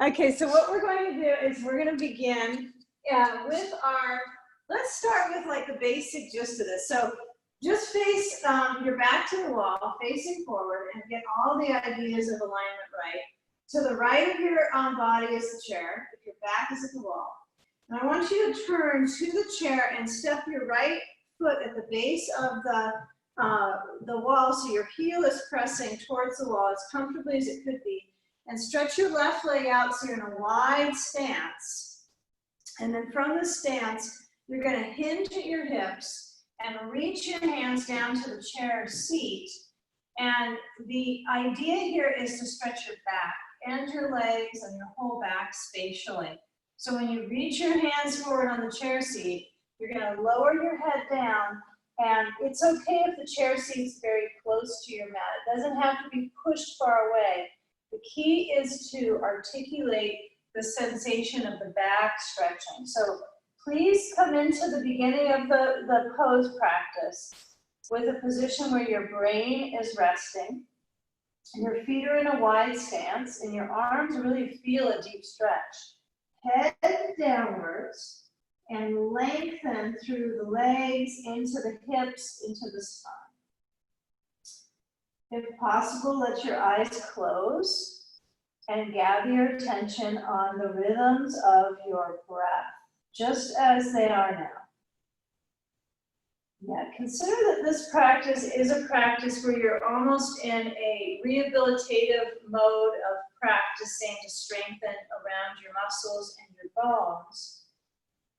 Okay, so what we're going to do is we're going to begin with our, let's start with like the basic gist of this. So just face your back to the wall, facing forward, and get all the ideas of alignment right. To the right of your body is the chair, if your back is at the wall. And I want you to turn to the chair and step your right foot at the base of the wall, so your heel is pressing towards the wall as comfortably as it could be. And stretch your left leg out so you're in a wide stance. And then from the stance, you're going to hinge at your hips and reach your hands down to the chair seat. And the idea here is to stretch your back and your legs and your whole back spatially. So when you reach your hands forward on the chair seat, you're going to lower your head down. And it's okay if the chair seat's very close to your mat. It doesn't have to be pushed far away. The key is to articulate the sensation of the back stretching. So please come into the beginning of the pose practice with a position where your brain is resting, and your feet are in a wide stance, and your arms really feel a deep stretch. Head downwards and lengthen through the legs, into the hips, into the spine. If possible, let your eyes close and gather your attention on the rhythms of your breath, just as they are now. Yeah, consider that this practice is a practice where you're almost in a rehabilitative mode of practicing to strengthen around your muscles and your bones.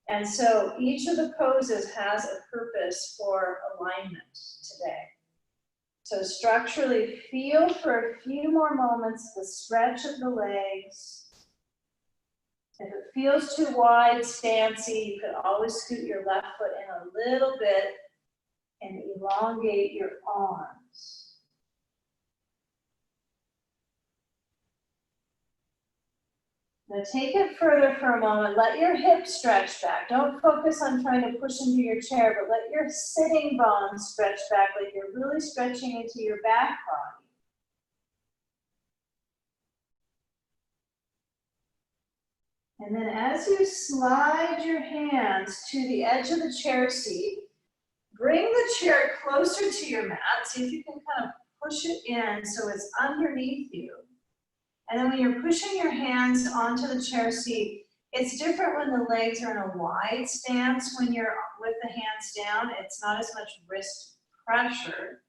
And so each of the poses has a purpose for alignment today. So structurally, feel for a few more moments the stretch of the legs. If it feels too wide, stancy, you could always scoot your left foot in a little bit and elongate your arms. Now take it further for a moment. Let your hips stretch back. Don't focus on trying to push into your chair, but let your sitting bones stretch back like you're really stretching into your back body. And then as you slide your hands to the edge of the chair seat, bring the chair closer to your mat. See if you can kind of push it in so it's underneath you. And then when you're pushing your hands onto the chair seat, it's different when the legs are in a wide stance. When you're with the hands down, it's not as much wrist pressure.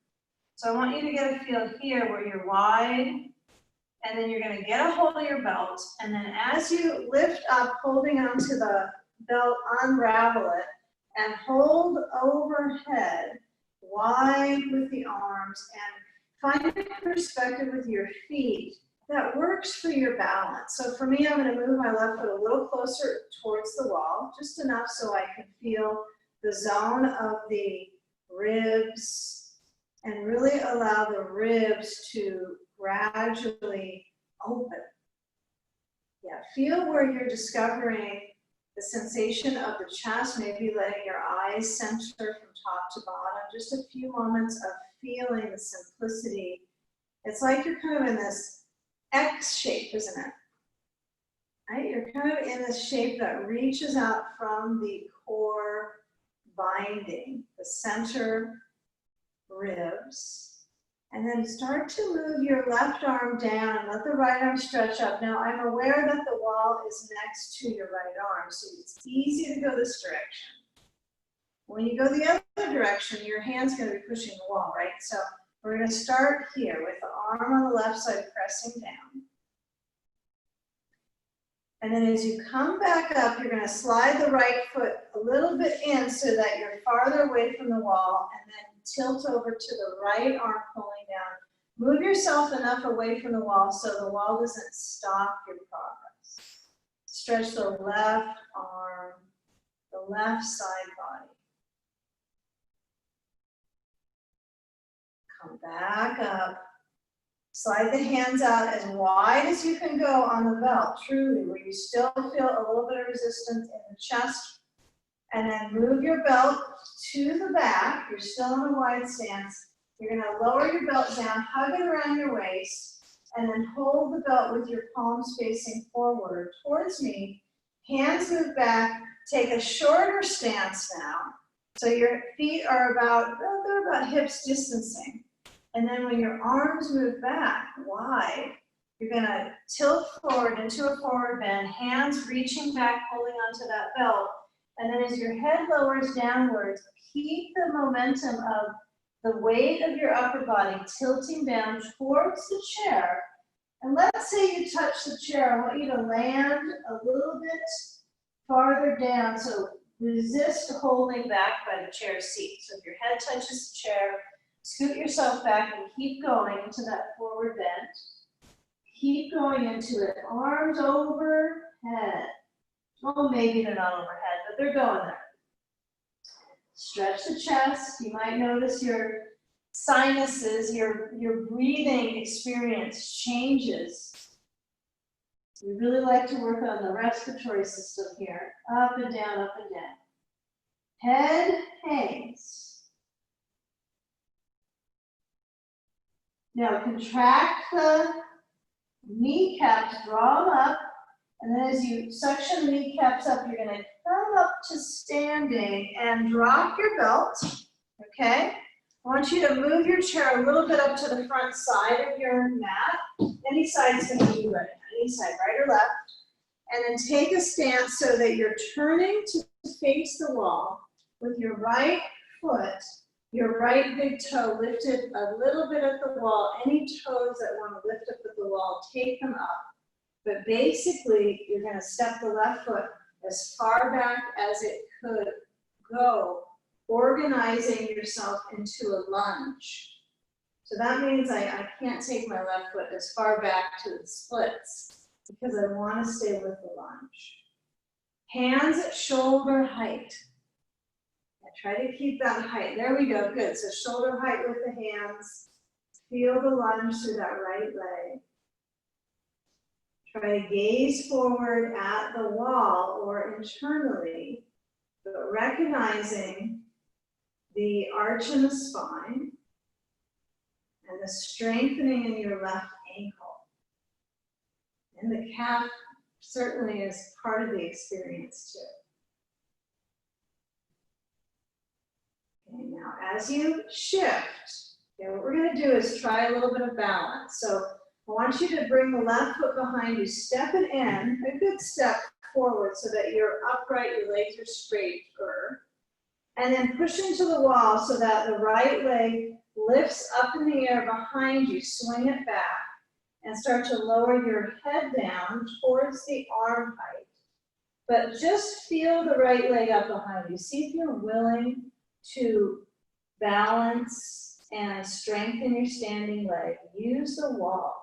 So I want you to get a feel here where you're wide, and then you're going to get a hold of your belt. And then as you lift up, holding onto the belt, unravel it, and hold overhead, wide with the arms, and find a perspective with your feet that works for your balance. So for me, I'm going to move my left foot a little closer towards the wall, just enough so I can feel the zone of the ribs and really allow the ribs to gradually open. Yeah, feel where you're discovering the sensation of the chest, maybe letting your eyes center from top to bottom, just a few moments of feeling the simplicity. It's like you're kind of in this X shape, isn't it? Right? You're kind of in this shape that reaches out from the core binding, the center ribs, and then start to move your left arm down and let the right arm stretch up. Now, I'm aware that the wall is next to your right arm, so it's easy to go this direction. When you go the other direction, your hand's going to be pushing the wall, right? So we're going to start here with the arm on the left side pressing down. And then as you come back up, you're going to slide the right foot a little bit in so that you're farther away from the wall, and then tilt over to the right arm pulling down. Move yourself enough away from the wall so the wall doesn't stop your progress. Stretch the left arm, the left side body. Come back up. Slide the hands out as wide as you can go on the belt, truly, where you still feel a little bit of resistance in the chest. And then move your belt to the back. You're still in a wide stance. You're going to lower your belt down, hug it around your waist, and then hold the belt with your palms facing forward towards me. Hands move back, take a shorter stance now. So your feet are they're about hips distancing. And then when your arms move back wide, you're gonna tilt forward into a forward bend, hands reaching back, holding onto that belt. And then as your head lowers downwards, keep the momentum of the weight of your upper body tilting down towards the chair. And let's say you touch the chair. I want you to land a little bit farther down. So resist holding back by the chair seat. So if your head touches the chair, scoot yourself back and keep going into that forward bend. Keep going into it. Arms overhead. Oh, maybe they're not overhead, but they're going there. Stretch the chest. You might notice your sinuses, your breathing experience changes. We really like to work on the respiratory system here. Up and down, up and down. Head hangs. Now contract the kneecaps, draw them up, and then as you suction the kneecaps up, you're going to come up to standing and drop your belt, okay? I want you to move your chair a little bit up to the front side of your mat. Any side is going to be right now, any side, right or left. And then take a stance so that you're turning to face the wall with your right foot, your right big toe lifted a little bit at the wall. Any toes that want to lift up at the wall, take them up. But basically, you're going to step the left foot as far back as it could go, organizing yourself into a lunge. So that means I can't take my left foot as far back to the splits because I want to stay with the lunge. Hands at shoulder height. Try to keep that height. There we go. Good. So shoulder height with the hands. Feel the lunge through that right leg. Try to gaze forward at the wall or internally, but recognizing the arch in the spine and the strengthening in your left ankle. And the calf certainly is part of the experience too. Okay, now as you shift, okay, what we're going to do is try a little bit of balance. So I want you to bring the left foot behind you, step it in, a good step forward so that you're upright, your legs are straighter, and then push into the wall so that the right leg lifts up in the air behind you, swing it back, and start to lower your head down towards the arm height. But just feel the right leg up behind you. See if you're willing to balance and strengthen your standing leg. Use the wall.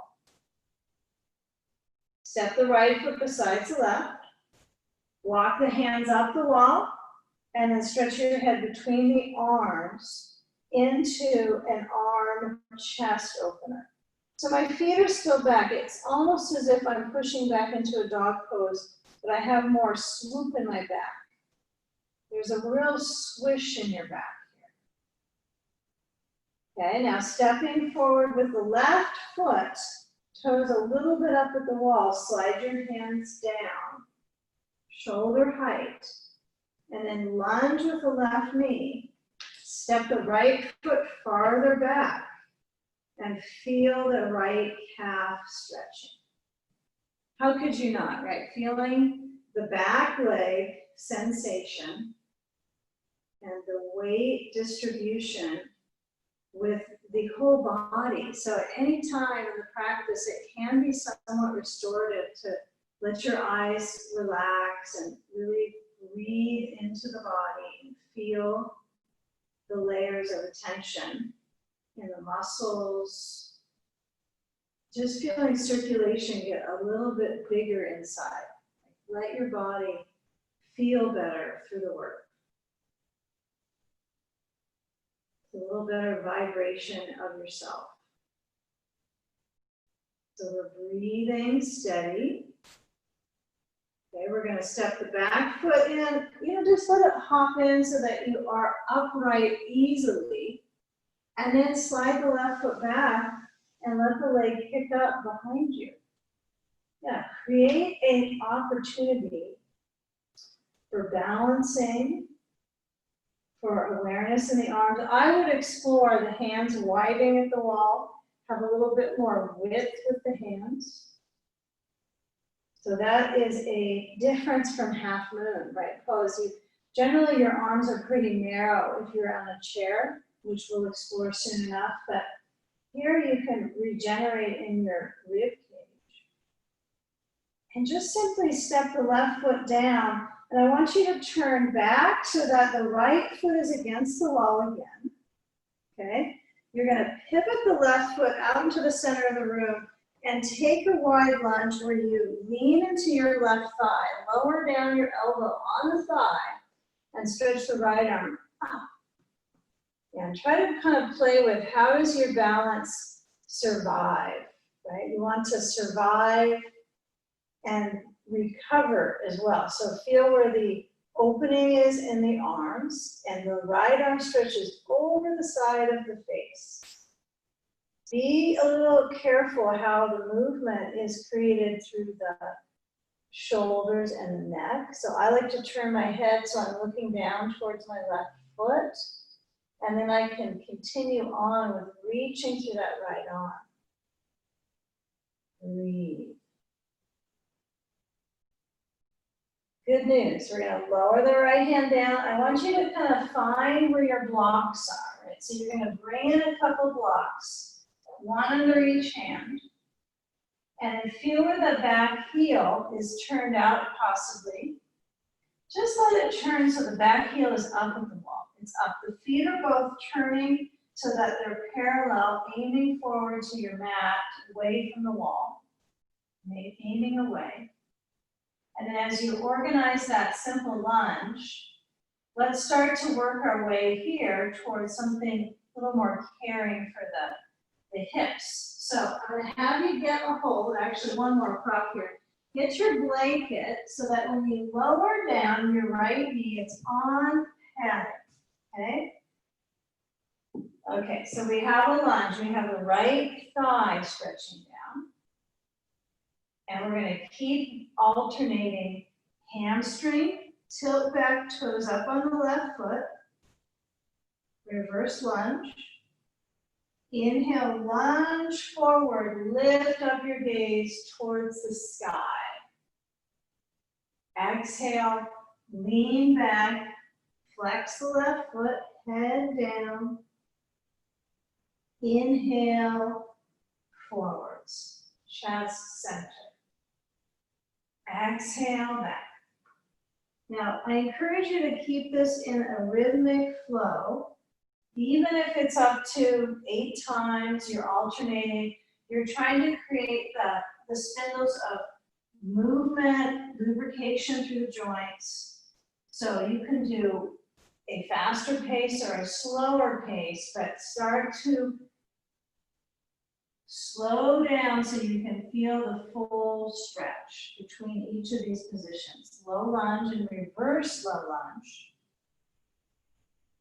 Step the right foot beside the left. Walk the hands up the wall and then stretch your head between the arms into an arm chest opener. So my feet are still back. It's almost as if I'm pushing back into a dog pose, but I have more swoop in my back. There's a real swish in your back here. Okay, now stepping forward with the left foot, toes a little bit up at the wall, slide your hands down, shoulder height, and then lunge with the left knee. Step the right foot farther back and feel the right calf stretching. How could you not, right? Feeling the back leg sensation and the weight distribution with the whole body. So at any time in the practice, it can be somewhat restorative to let your eyes relax and really breathe into the body and feel the layers of attention in the muscles. Just feeling circulation get a little bit bigger inside. Let your body feel better through the work. A little better vibration of yourself. So we're breathing steady. Okay, we're going to step the back foot in. Just let it hop in so that you are upright easily. And then slide the left foot back and let the leg kick up behind you. Yeah, create an opportunity for balancing, for awareness in the arms. I would explore the hands widening at the wall, have a little bit more width with the hands. So that is a difference from half moon, right? Pose. Generally, your arms are pretty narrow if you're on a chair, which we'll explore soon enough, but here you can regenerate in your rib cage. And just simply step the left foot down, and I want you to turn back so that the right foot is against the wall again, okay? You're gonna pivot the left foot out into the center of the room and take a wide lunge where you lean into your left thigh, lower down your elbow on the thigh, and stretch the right arm up. And try to kind of play with how does your balance survive, right? You want to survive and recover as well. So feel where the opening is in the arms, and the right arm stretches over the side of the face. Be a little careful how the movement is created through the shoulders and the neck. So I like to turn my head so I'm looking down towards my left foot. And then I can continue on with reaching through that right arm. Breathe. Good news. We're going to lower the right hand down. I want you to kind of find where your blocks are, right? So you're going to bring in a couple blocks, one under each hand. And feel where the back heel is turned out possibly. Just let it turn so the back heel is up at the wall. It's up. The feet are both turning so that they're parallel, aiming forward to your mat, away from the wall. Aiming away. And then as you organize that simple lunge, let's start to work our way here towards something a little more caring for the hips. So I'm going to have you get a hold, actually one more prop here. Get your blanket so that when you lower down your right knee, it's on padding, okay? Okay, so we have a lunge. We have the right thigh stretching down. And we're going to keep alternating hamstring, tilt back, toes up on the left foot, reverse lunge. Inhale, lunge forward, lift up your gaze towards the sky. Exhale, lean back, flex the left foot, head down. Inhale, forwards, chest center. Exhale back. Now, I encourage you to keep this in a rhythmic flow. Even if it's up to 8 times, you're alternating, you're trying to create the spindles of movement, lubrication through the joints. So you can do a faster pace or a slower pace, but start to slow down so you can feel the full stretch between each of these positions. Low lunge and reverse low lunge.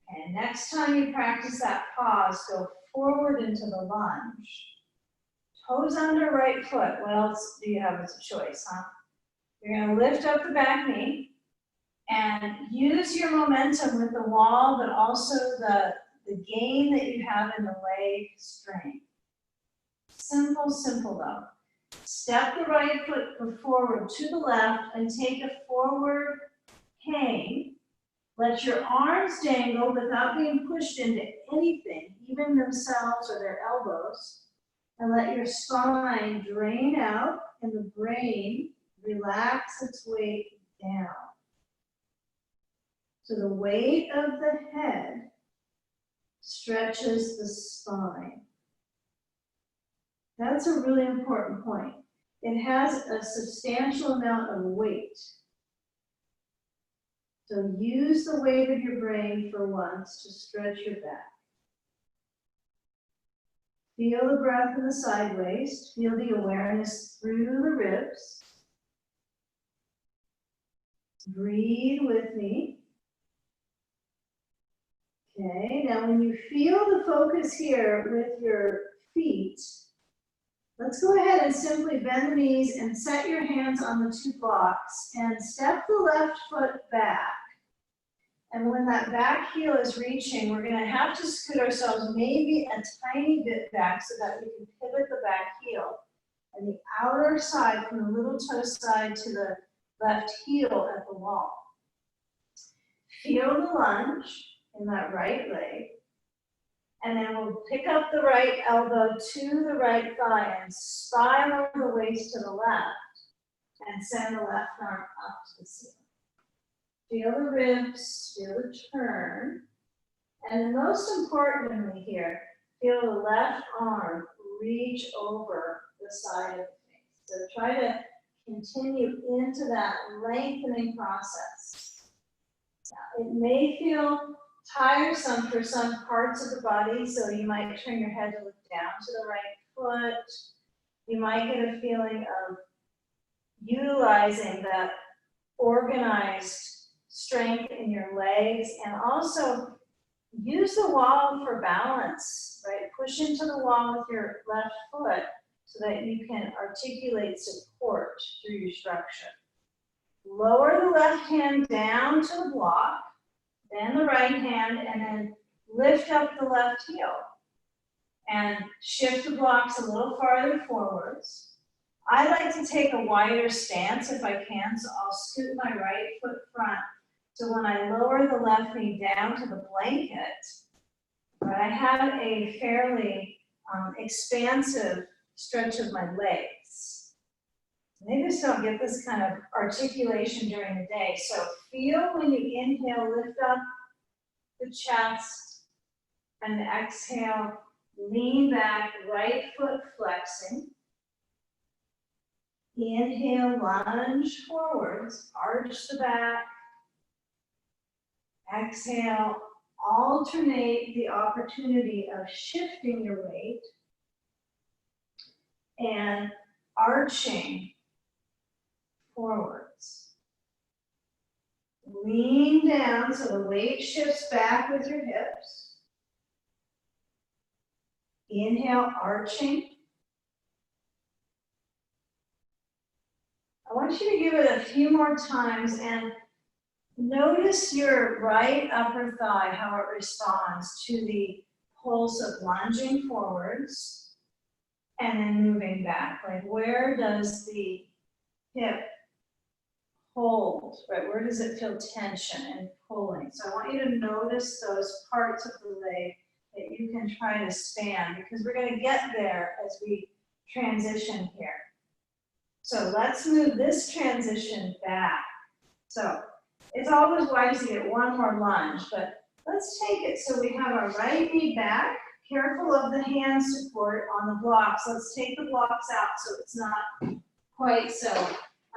And next time you practice that pause, go forward into the lunge. Toes under right foot. What else do you have as a choice, huh? You're going to lift up the back knee and use your momentum with the wall, but also the gain that you have in the leg strength. Simple, simple though. Step the right foot forward to the left and take a forward hang. Let your arms dangle without being pushed into anything, even themselves or their elbows. And let your spine drain out and the brain relax its weight down. So the weight of the head stretches the spine. That's a really important point. It has a substantial amount of weight. So use the weight of your brain for once to stretch your back. Feel the breath in the side waist. Feel the awareness through the ribs. Breathe with me. Okay, now when you feel the focus here with your feet, Let's go ahead and simply bend the knees and set your hands on the two blocks and step the left foot back. And when that back heel is reaching, we're going to have to scoot ourselves maybe a tiny bit back so that we can pivot the back heel. And the outer side from the little toe side to the left heel at the wall. Feel the lunge in that right leg. And then we'll pick up the right elbow to the right thigh and spiral the waist to the left and send the left arm up to the ceiling. Feel the ribs, feel the turn. And most importantly here, feel the left arm reach over the side of the face. So try to continue into that lengthening process. Now, it may feel tiresome for some parts of the body, so you might turn your head to look down to the right foot. You might get a feeling of utilizing that organized strength in your legs, and also use the wall for balance, right? Push into the wall with your left foot so that you can articulate support through your structure. Lower the left hand down to the block, then the right hand, and then lift up the left heel. And shift the blocks a little farther forwards. I like to take a wider stance if I can, so I'll scoot my right foot front. So when I lower the left knee down to the blanket, right, I have a fairly expansive stretch of my legs. They just don't get this kind of articulation during the day. So feel when you inhale, lift up the chest, and exhale, lean back, right foot flexing. Inhale, lunge forwards, arch the back. Exhale, alternate the opportunity of shifting your weight and arching forwards. Lean down so the weight shifts back with your hips. Inhale, arching. I want you to give it a few more times and notice your right upper thigh, how it responds to the pulse of lunging forwards and then moving back. Like, where does the hip hold, right? Where does it feel tension and pulling? So I want you to notice those parts of the leg that you can try to span, because we're going to get there as we transition here. So let's move this transition back. So it's always wise to get one more lunge, but let's take it so we have our right knee back, careful of the hand support on the blocks. Let's take the blocks out so it's not quite so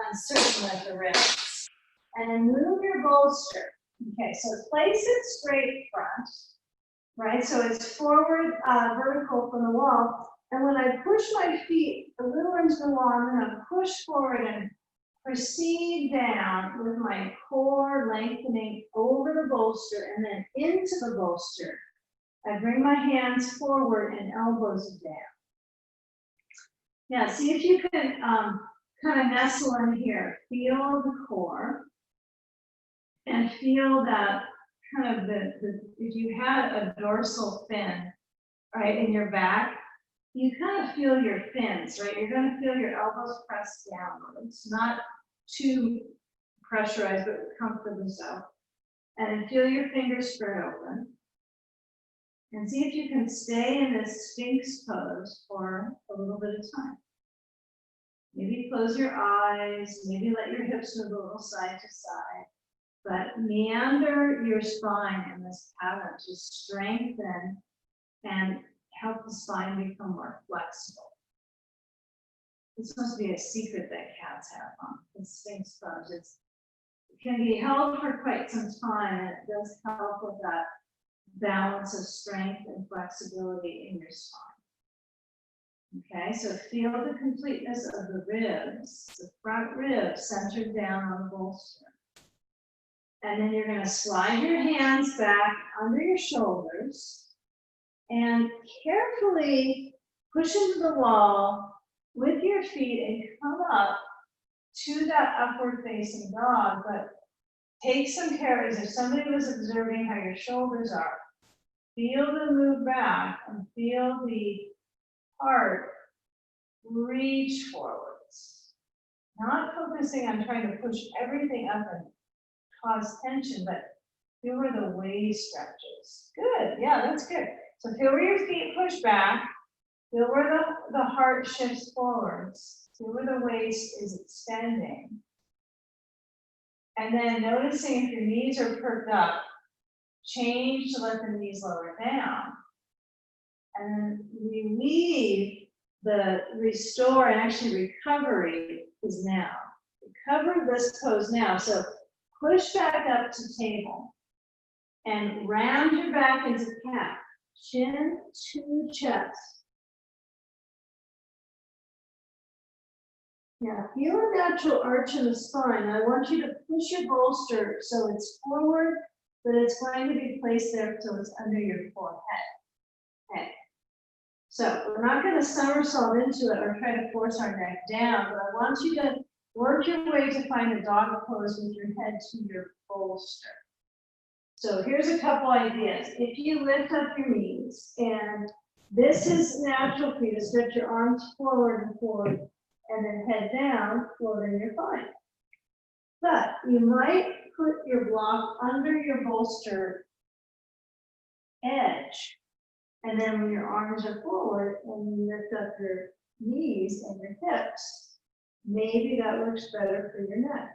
uncertain at the wrists. And then move your bolster. Okay, so place it straight front, right? So it's forward, vertical from the wall. And when I push my feet a little into the wall, I'm going to push forward and proceed down with my core lengthening over the bolster and then into the bolster. I bring my hands forward and elbows down. Now, see if you can kind of nestle in here. Feel the core and feel that kind of if you had a dorsal fin, right, in your back, you kind of feel your fins, right? You're going to feel your elbows pressed downwards, not too pressurized, but comfortably so. And then feel your fingers spread open. And see if you can stay in this Sphinx pose for a little bit of time. Maybe close your eyes, maybe let your hips move a little side to side, but meander your spine in this pattern to strengthen and help the spine become more flexible. This must be a secret that cats have on the Sphinx pose. It can be held for quite some time, and it does help with that balance of strength and flexibility in your spine. Okay, so feel the completeness of the ribs, the front ribs centered down on the bolster. And then you're going to slide your hands back under your shoulders and carefully push into the wall with your feet and come up to that upward facing dog, but take some care as if somebody was observing how your shoulders are. Feel them move back and feel the heart reach forwards. Not focusing on trying to push everything up and cause tension, but feel where the waist stretches. Good, yeah, that's good. So feel where your feet push back. Feel where the heart shifts forwards. Feel where the waist is extending. And then noticing if your knees are perked up, change to let the knees lower down. And then we leave the restore and actually recovery is now. Recover this pose now. So push back up to table and round your back into cat. Chin to chest. Yeah, feel a natural arch in the spine. I want you to push your bolster so it's forward, but it's going to be placed there so it's under your forehead. Okay. So we're not going to somersault into it or try to force our neck down, but I want you to work your way to find a dog pose with your head to your bolster. So here's a couple ideas. If you lift up your knees, and this is natural for you to stretch your arms forward and forward, and then head down, well, then you're fine. But you might put your block under your bolster edge, and then when your arms are forward and you lift up your knees and your hips, maybe that works better for your neck.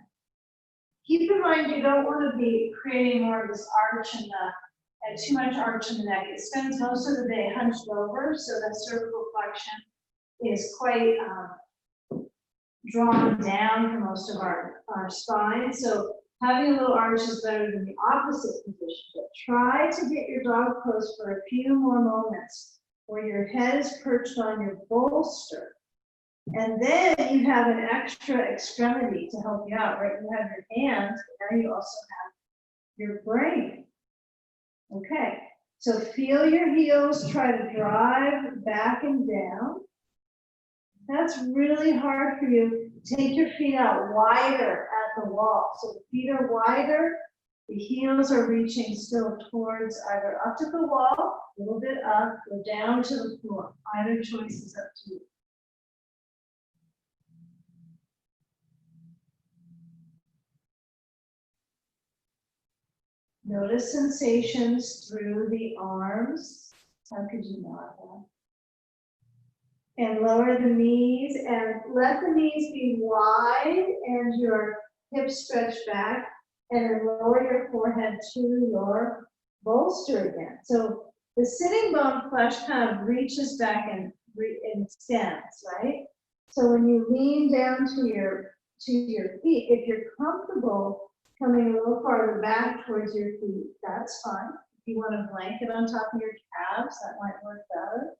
Keep in mind you don't want to be creating more of this arch in the, and too much arch in the neck. It spends most of the day hunched over, so that cervical flexion is quite drawn down for most of our spine. So having a little arch is better than the opposite position, but try to get your dog pose for a few more moments where your head is perched on your bolster. And then you have an extra extremity to help you out, right? You have your hands, but now you also have your brain. Okay, so feel your heels try to drive back and down. That's really hard for you. Take your feet out wider at the wall. So the feet are wider, the heels are reaching still towards either up to the wall, a little bit up, or down to the floor. Either choice is up to you. Notice sensations through the arms. How could you not have? And lower the knees and let the knees be wide and your hips stretch back, and then lower your forehead to your bolster again. So the sitting bone flesh kind of reaches back and extends, right? So when you lean down to your feet, if you're comfortable coming a little farther back towards your feet, that's fine. If you want a blanket on top of your calves, that might work better.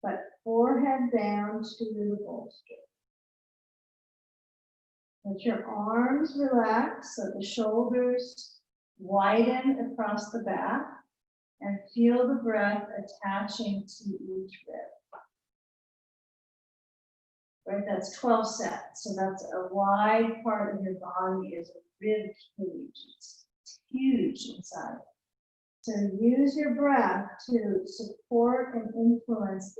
But forehead down to the bolster. Let your arms relax so the shoulders widen across the back, and feel the breath attaching to each rib. Right, that's 12 sets. So that's a wide part of your body is a rib cage. It's huge inside. So use your breath to support and influence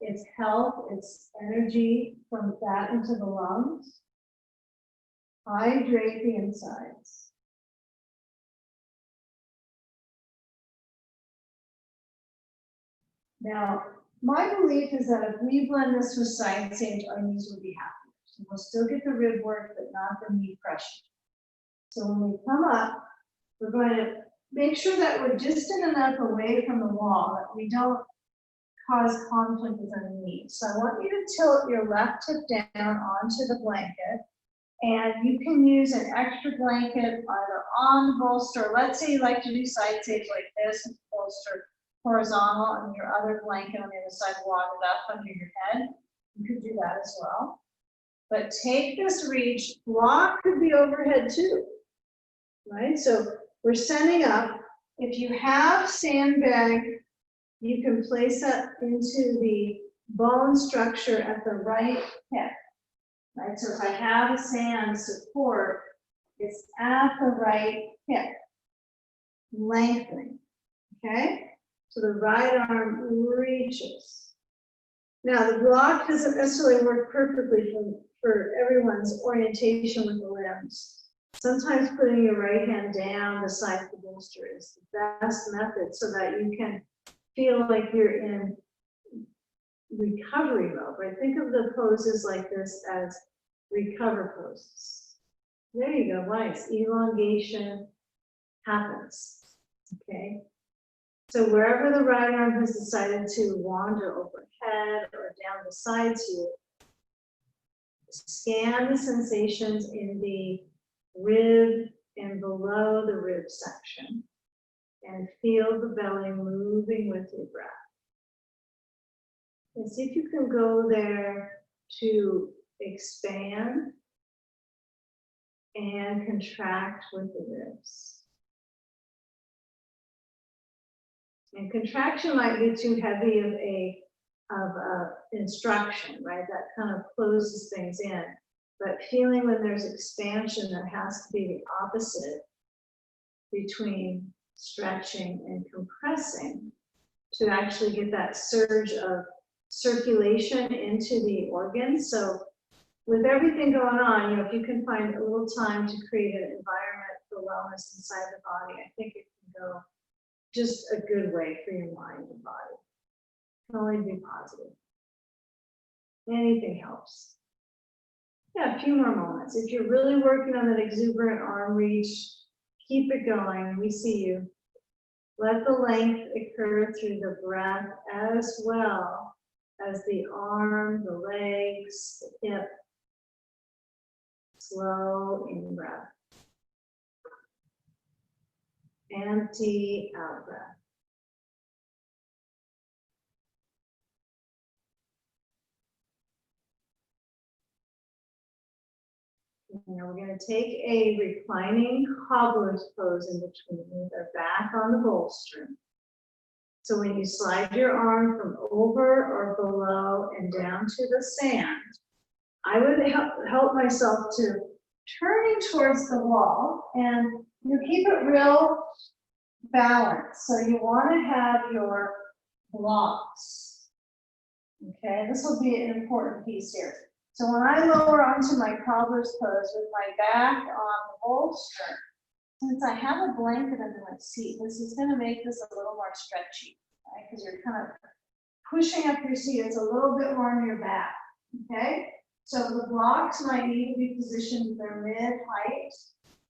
its health, its energy from that into the lungs. Hydrate the insides. Now, my belief is that if we blend this with side sage, our knees will be happier. So we'll still get the rib work, but not the knee pressure. So when we come up, we're going to make sure that we're distant enough away from the wall that we don't cause conflict with our knees. So I want you to tilt your left hip down onto the blanket, and you can use an extra blanket either on the bolster. Let's say you like to do side sage like this, and bolster horizontal, and your other blanket on the other side wadded up under your head. You could do that as well. But take this reach. Block could be overhead too, right? So we're setting up. If you have sandbag, you can place that into the bone structure at the right hip, right? So if I have a sand support, it's at the right hip, lengthening, okay? So the right arm reaches. Now the block doesn't necessarily work perfectly for everyone's orientation with the limbs. Sometimes putting your right hand down beside the bolster is the best method so that you can feel like you're in recovery mode, right? Think of the poses like this as recover poses. There you go, nice. Elongation happens, okay? So wherever the right arm has decided to wander overhead or down beside you, scan the sensations in the rib and below the rib section and feel the belly moving with your breath. And see if you can go there to expand and contract with the ribs. And contraction might be too heavy of a instruction, right? That kind of closes things in. But feeling when there's expansion, there has to be the opposite between stretching and compressing to actually get that surge of circulation into the organs. So with everything going on, you know, if you can find a little time to create an environment for wellness inside the body, I think it can go just a good way for your mind and body. It can only be positive. Anything helps. Yeah, a few more moments. If you're really working on that exuberant arm reach, keep it going. We see you. Let the length occur through the breath as well as the arm, the legs, the hip. Slow in breath. Empty out breath. Now we're going to take a reclining cobbler's pose in between with our back on the bolster. So when you slide your arm from over or below and down to the sand, I would help myself to turning towards the wall, and you keep it real balanced. So you want to have your blocks. Okay, this will be an important piece here. So when I lower onto my cobbler's pose with my back on the bolster, since I have a blanket under my seat, this is going to make this a little more stretchy, right? Because you're kind of pushing up your seat. It's a little bit more on your back, okay? So the blocks might need to be positioned at their mid-height,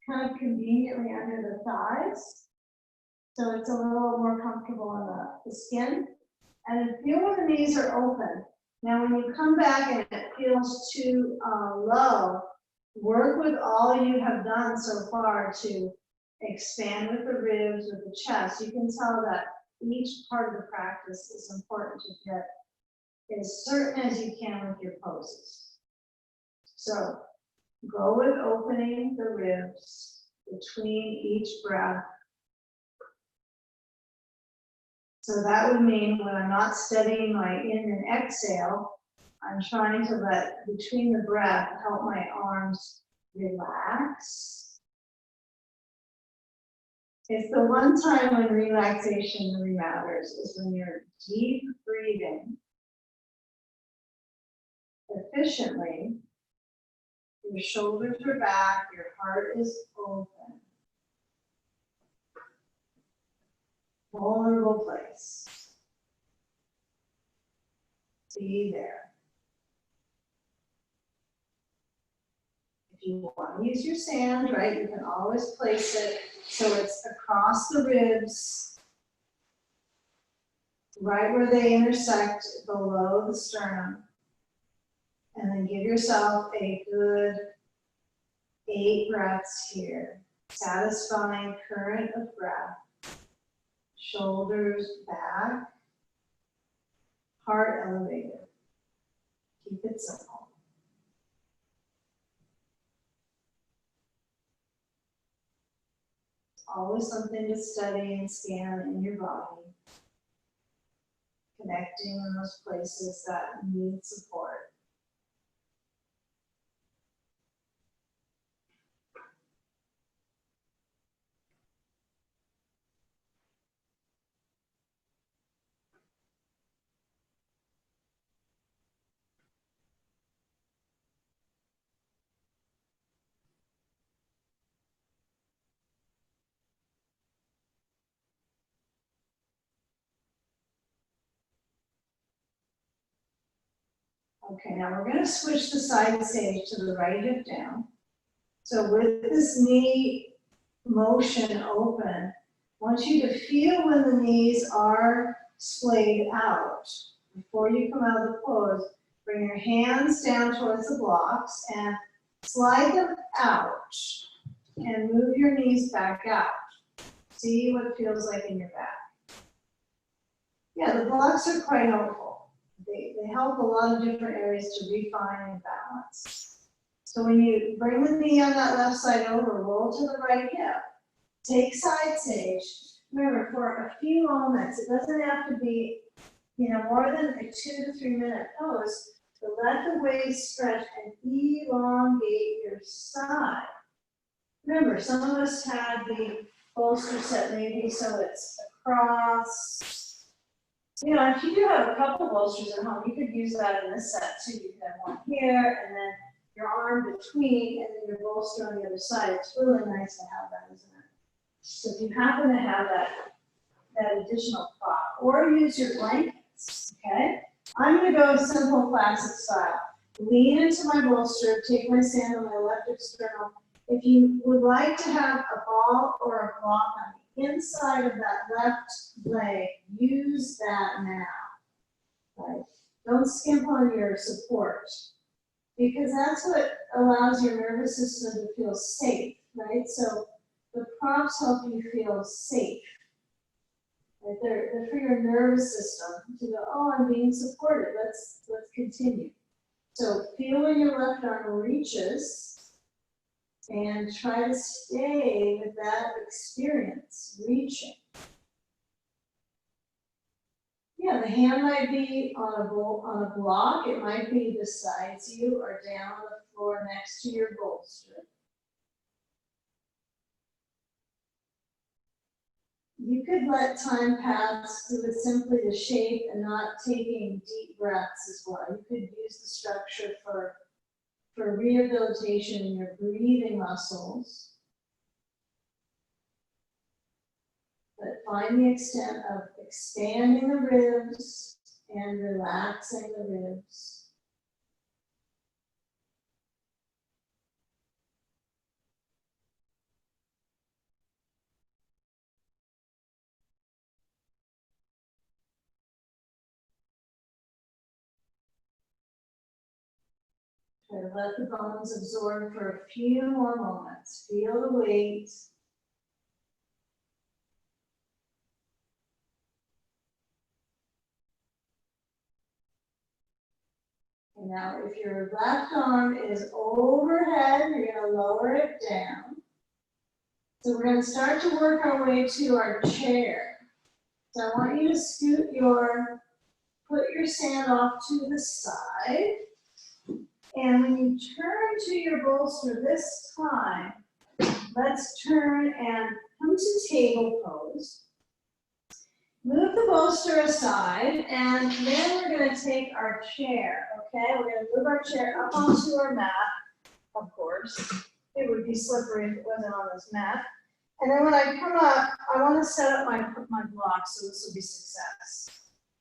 kind of conveniently under the thighs. So it's a little more comfortable on the skin. And feel when the knees are open. Now, when you come back and it feels too low, work with all you have done so far to expand with the ribs, with the chest. You can tell that each part of the practice is important to get as certain as you can with your poses. So go with opening the ribs between each breath. So that would mean when I'm not steadying my in and exhale, I'm trying to let between the breath help my arms relax. It's the one time when relaxation really matters is when you're deep breathing efficiently. Your shoulders are back, your heart is open. Vulnerable place. Be there. If you want to use your sand, right, you can always place it so it's across the ribs, right where they intersect below the sternum. And then give yourself a good 8 breaths here. Satisfying current of breath. Shoulders back. Heart elevated. Keep it simple. Always something to study and scan in your body. connecting in those places that need support. Okay, now we're going to switch the side stage to the right hip down. So with this knee motion open, I want you to feel when the knees are splayed out. Before you come out of the pose, bring your hands down towards the blocks and slide them out and move your knees back out. See what it feels like in your back. Yeah, the blocks are quite helpful. They help a lot of different areas to refine and balance. So when you bring the knee on that left side over, roll to the right hip, take side stage. Remember, for a few moments, it doesn't have to be, more than a 2 to 3 minute pose, but let the waist stretch and elongate your side. Remember, some of us had the bolster set maybe so it's across. If you do have a couple bolsters at home, you could use that in this set too. You could have one here and then your arm between and then your bolster on the other side. It's really nice to have that, isn't it? So if you happen to have that additional prop, or use your blankets, okay? I'm gonna go simple classic style. Lean into my bolster, take my stand on my left external. If you would like to have a ball or a block on the inside of that left leg, use that now, right? Don't skimp on your support, because that's what allows your nervous system to feel safe, right? So the props help you feel safe. Right? They're for your nervous system to go, oh, I'm being supported, let's continue. So feel when your left arm reaches, and try to stay with that experience, reaching. Yeah, the hand might be on a block, it might be beside you or down on the floor next to your bolster. You could let time pass with simply the shape and not taking deep breaths as well. You could use the structure for rehabilitation in your breathing muscles. But find the extent of expanding the ribs and relaxing the ribs. Try to let the bones absorb for a few more moments. Feel the weight. And now if your left arm is overhead, you're going to lower it down. So we're going to start to work our way to our chair. So I want you to put your stand off to the side. And when you turn to your bolster this time, let's turn and come to table pose. Move the bolster aside, and then we're going to take our chair, okay? We're going to move our chair up onto our mat, of course. It would be slippery if it wasn't on this mat. And then when I come up, I want to set up my block, so this will be success.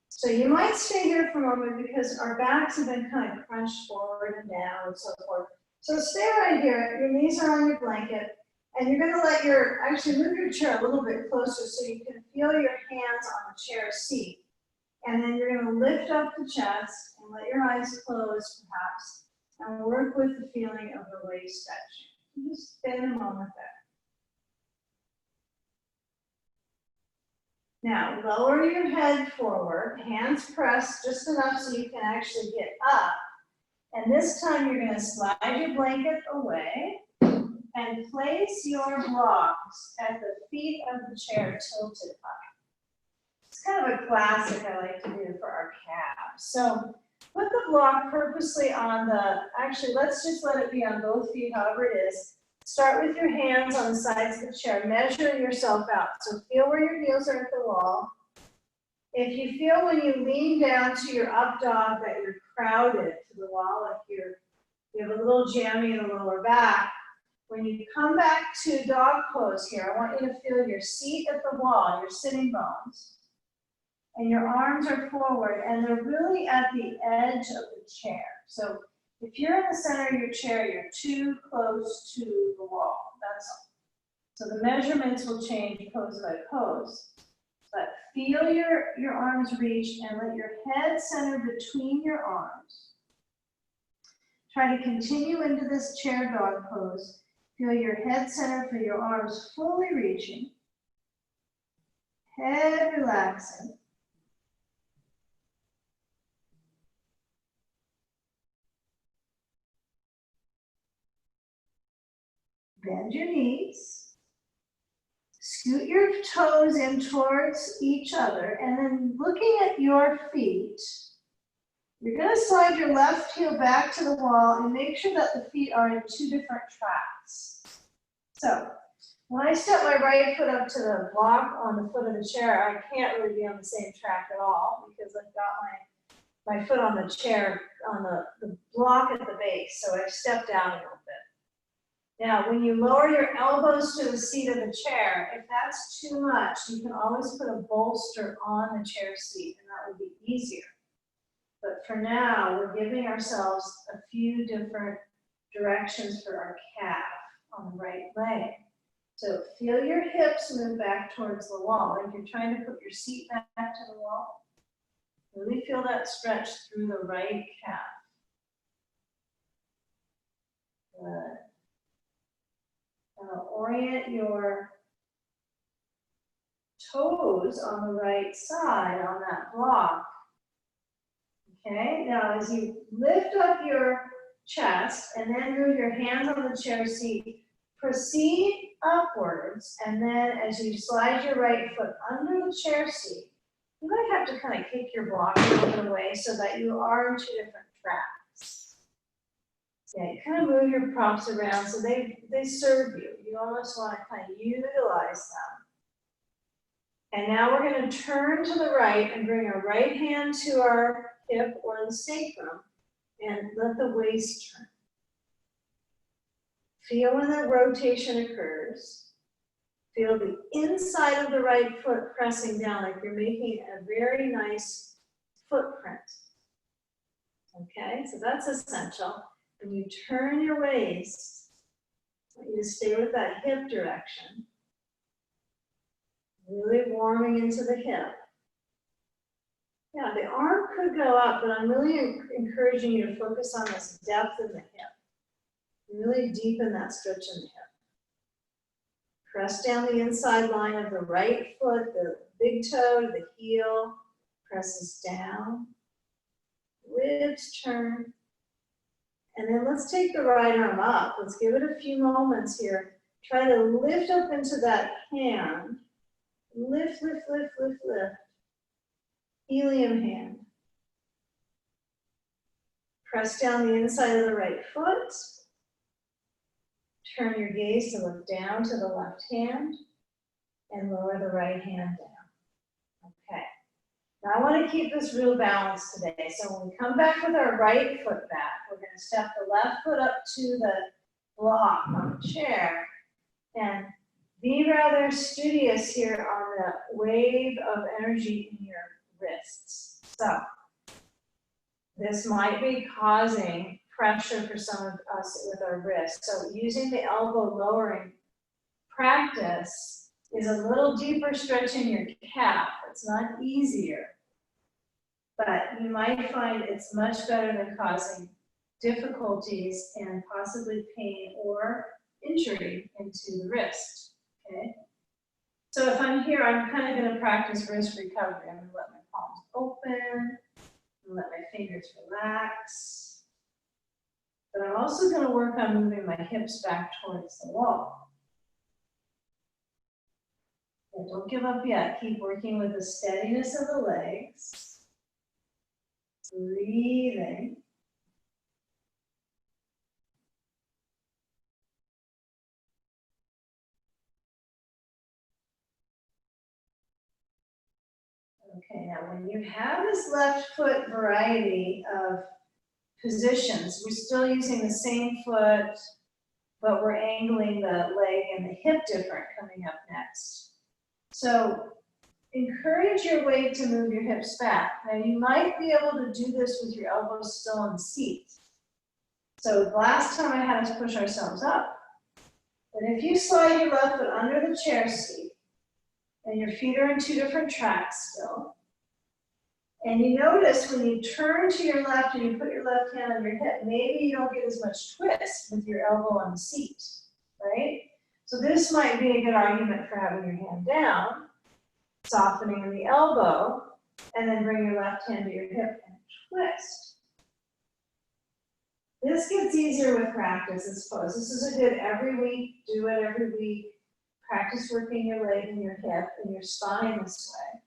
So you might stay here for a moment because our backs have been kind of crunched forward and down and so forth. So stay right here, your knees are on your blanket, and you're gonna actually move your chair a little bit closer so you can feel your hands on the chair seat. And then you're gonna lift up the chest and let your eyes close perhaps, and work with the feeling of the waist stretching. Just spend a moment there. Now, lower your head forward, hands pressed just enough so you can actually get up. And this time you're going to slide your blanket away and place your blocks at the feet of the chair tilted up. It's kind of a classic I like to do for our calves. So put the block purposely on the, actually, let's just let it be on both feet, however it is. Start with your hands on the sides of the chair. Measure yourself out. So feel where your heels are at the wall. If you feel when you lean down to your up dog that you're crowded to the wall, like you have a little jammy in the lower back, when you come back to dog pose here, I want you to feel your seat at the wall, your sitting bones, and your arms are forward, and they're really at the edge of the chair. So if you're in the center of your chair, you're too close to the wall, that's all. So the measurements will change pose by pose. But feel your arms reach and let your head center between your arms. Try to continue into this chair dog pose. Feel your head center for your arms fully reaching. Head relaxing. Bend your knees. Scoot your toes in towards each other, and then looking at your feet, you're going to slide your left heel back to the wall and make sure that the feet are in two different tracks. So when I step my right foot up to the block on the foot of the chair, I can't really be on the same track at all because I've got my foot on the chair, on the block at the base, so I've stepped down a little bit. Now, when you lower your elbows to the seat of the chair, if that's too much, you can always put a bolster on the chair seat, and that would be easier. But for now, we're giving ourselves a few different directions for our calf on the right leg. So feel your hips move back towards the wall. Like you're trying to put your seat back to the wall. Really feel that stretch through the right calf. Good. Now orient your toes on the right side on that block. Okay, now as you lift up your chest and then move your hands on the chair seat, proceed upwards, and then as you slide your right foot under the chair seat, you might have to kind of kick your block a little bit away so that you are in two different tracks. Yeah, you kind of move your props around so they serve you. You almost want to kind of utilize them. And now we're going to turn to the right and bring our right hand to our hip or the sacrum and let the waist turn. Feel when that rotation occurs. Feel the inside of the right foot pressing down like you're making a very nice footprint. Okay, so that's essential. When you turn your waist, I want you to stay with that hip direction. Really warming into the hip. Yeah, the arm could go up, but I'm really encouraging you to focus on this depth in the hip. Really deepen that stretch in the hip. Press down the inside line of the right foot, the big toe, the heel, presses down. Ribs turn. And then let's take the right arm up. Let's give it a few moments here. Try to lift up into that hand. Lift, lift, lift, lift, lift. Helium hand. Press down the inside of the right foot. Turn your gaze to look down to the left hand and lower the right hand down. Okay. Now I want to keep this real balanced today. So when we come back with our right foot back, we're going to step the left foot up to the block on the chair and be rather studious here on the wave of energy in your wrists. So this might be causing pressure for some of us with our wrists. So using the elbow lowering practice is a little deeper stretch in your calf. It's not easier, but you might find it's much better than causing difficulties and possibly pain or injury into the wrist. Okay, so if I'm here, I'm kind of going to practice wrist recovery. I'm going to let my palms open, and let my fingers relax. But I'm also going to work on moving my hips back towards the wall. Yeah, don't give up yet. Keep working with the steadiness of the legs. Breathing. Okay, now when you have this left foot variety of positions, we're still using the same foot, but we're angling the leg and the hip different coming up next. So encourage your weight to move your hips back. Now you might be able to do this with your elbows still in the seat. So last time I had us push ourselves up. But if you slide your left foot under the chair seat, and your feet are in two different tracks still, and you notice when you turn to your left and you put your left hand on your hip, maybe you don't get as much twist with your elbow on the seat, right? So this might be a good argument for having your hand down, softening in the elbow, and then bring your left hand to your hip and twist. This gets easier with practice, I suppose. This is a good every week, do it every week. Practice working your leg and your hip and your spine this way.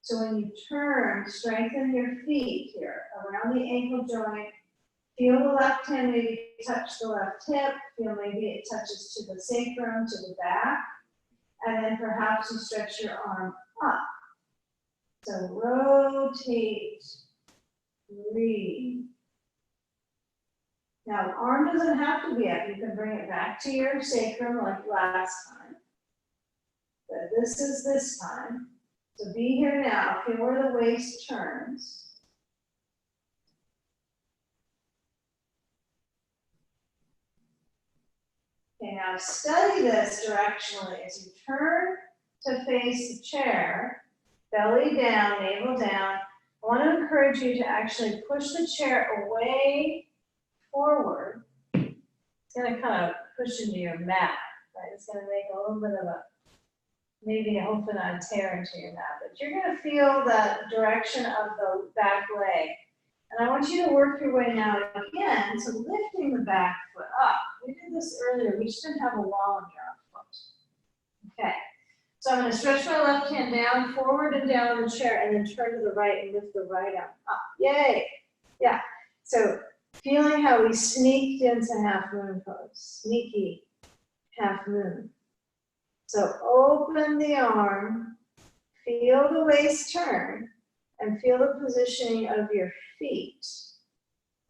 So when you turn, strengthen your feet here around the ankle joint. Feel the left hand maybe touch the left hip. Feel maybe it touches to the sacrum, to the back. And then perhaps you stretch your arm up. So rotate, breathe. Now the arm doesn't have to be up. You can bring it back to your sacrum like last time. But this is this time. So be here now. Feel where the waist turns. Okay, now study this directionally as you turn to face the chair, belly down, navel down. I want to encourage you to actually push the chair away forward. It's going to kind of push into your mat, right? It's going to make a little bit of a, maybe hopefully not tear into your mat, but you're going to feel the direction of the back leg. And I want you to work your way now again to lifting the back foot up. We did this earlier, we just didn't have a wall under our foot. Okay, so I'm going to stretch my left hand down, forward and down on the chair, and then turn to the right and lift the right arm up. Yay! Yeah, so feeling how we sneaked into half moon pose. Sneaky half moon. So open the arm, feel the waist turn, and feel the positioning of your feet.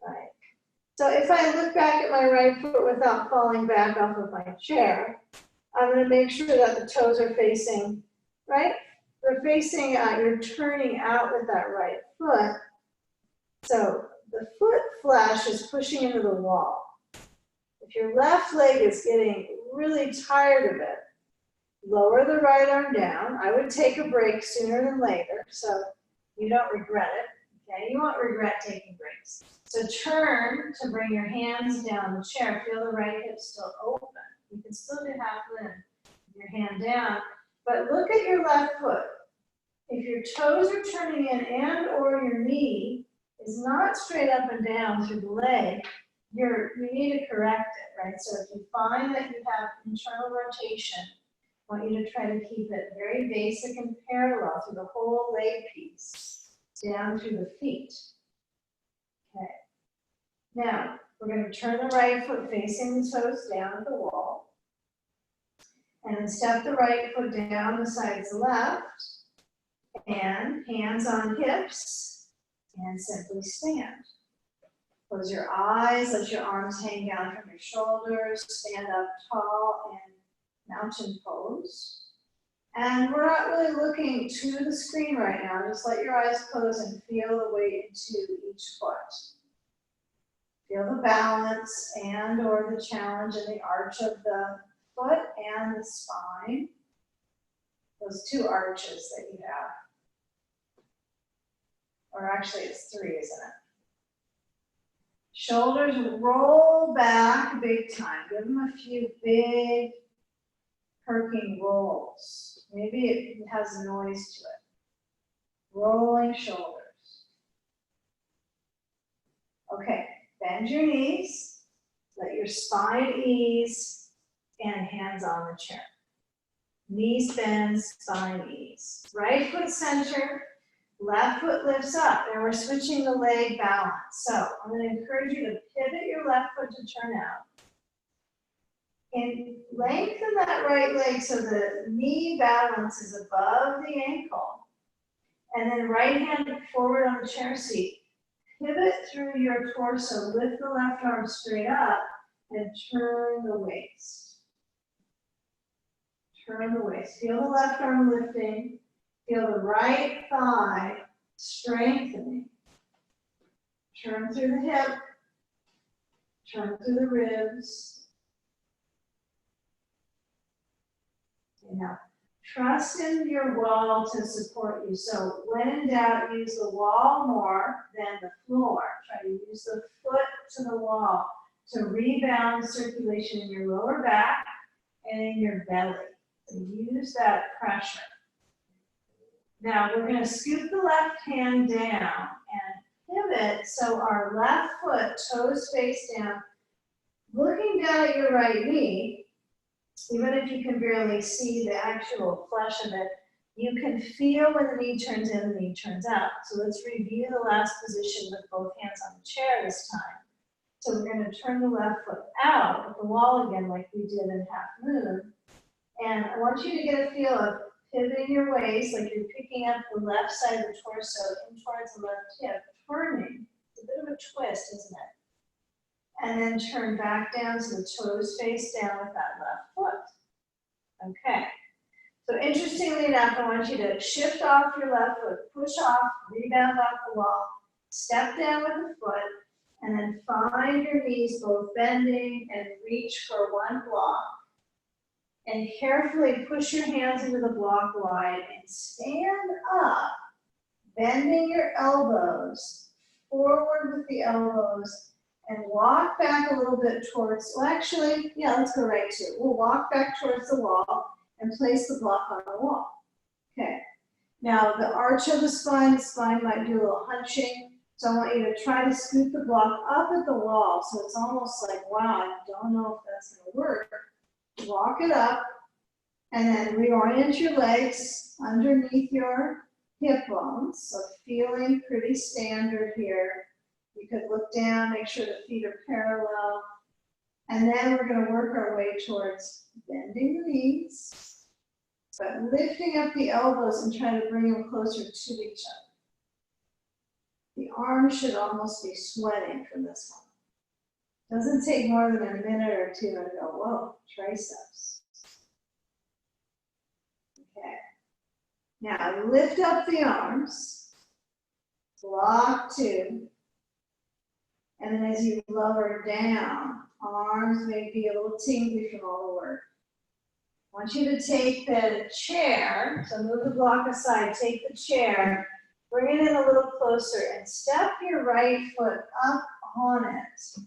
Right. So if I look back at my right foot without falling back off of my chair, I'm going to make sure that the toes are facing, right? They're facing, you're turning out with that right foot. So the foot flesh is pushing into the wall. If your left leg is getting really tired of it, lower the right arm down. I would take a break sooner than later, so you don't regret it. Okay, you won't regret taking breaks. So turn to bring your hands down the chair. Feel the right hip still open. You can still do half moon with your hand down, but look at your left foot. If your toes are turning in and or your knee is not straight up and down through the leg, you need to correct it, right? So if you find that you have internal rotation, I want you to try to keep it very basic and parallel through the whole leg piece, down through the feet. Okay. Now, we're going to turn the right foot facing the toes down at the wall. And then step the right foot down besides the left. And hands on hips. And simply stand. Close your eyes, let your arms hang down from your shoulders. Stand up tall and mountain pose. And we're not really looking to the screen right now. Just let your eyes close and feel the weight into each foot. Feel the balance and or the challenge in the arch of the foot and the spine. Those two arches that you have. Or actually it's three, isn't it? Shoulders roll back big time. Give them a few big perking rolls. Maybe it has noise to it. Rolling shoulders. Okay, bend your knees, let your spine ease, and hands on the chair. Knees bend, spine ease. Right foot center, left foot lifts up. And we're switching the leg balance. So I'm going to encourage you to pivot your left foot to turn out. And lengthen that right leg so the knee balance is above the ankle. And then right hand forward on the chair seat. Pivot through your torso, lift the left arm straight up, and turn the waist. Turn the waist. Feel the left arm lifting. Feel the right thigh strengthening. Turn through the hip. Turn through the ribs. Now, trust in your wall to support you. So when in doubt, use the wall more than the floor. Try to use the foot to the wall to rebound circulation in your lower back and in your belly. So use that pressure. Now we're going to scoop the left hand down and pivot so our left foot, toes face down, looking down at your right knee. Even if you can barely see the actual flesh of it, you can feel when the knee turns in and the knee turns out. So let's review the last position with both hands on the chair this time. So we're going to turn the left foot out at the wall again like we did in Half Moon. And I want you to get a feel of pivoting your waist, like you're picking up the left side of the torso in towards the left hip, turning. It's a bit of a twist, isn't it? And then turn back down so the toes face down with that left foot. Okay. So interestingly enough, I want you to shift off your left foot, push off, rebound off the wall, step down with the foot, and then find your knees both bending and reach for one block. And carefully push your hands into the block wide and stand up, bending your elbows, forward with the elbows, and walk back a little bit towards, well actually, yeah, let's go right to it. We'll walk back towards the wall and place the block on the wall. Okay. Now the arch of the spine might do a little hunching. So I want you to try to scoop the block up at the wall. So it's almost like, wow, I don't know if that's gonna work. Walk it up and then reorient your legs underneath your hip bones. So feeling pretty standard here. You could look down, make sure the feet are parallel. And then we're going to work our way towards bending the knees, but lifting up the elbows and trying to bring them closer to each other. The arms should almost be sweating from this one. Doesn't take more than a minute or two and go, whoa, triceps. Okay. Now lift up the arms, block two. And then as you lower down, arms may be a little tingly from all the work. I want you to take the chair, so move the block aside, take the chair, bring it in a little closer, and step your right foot up on it.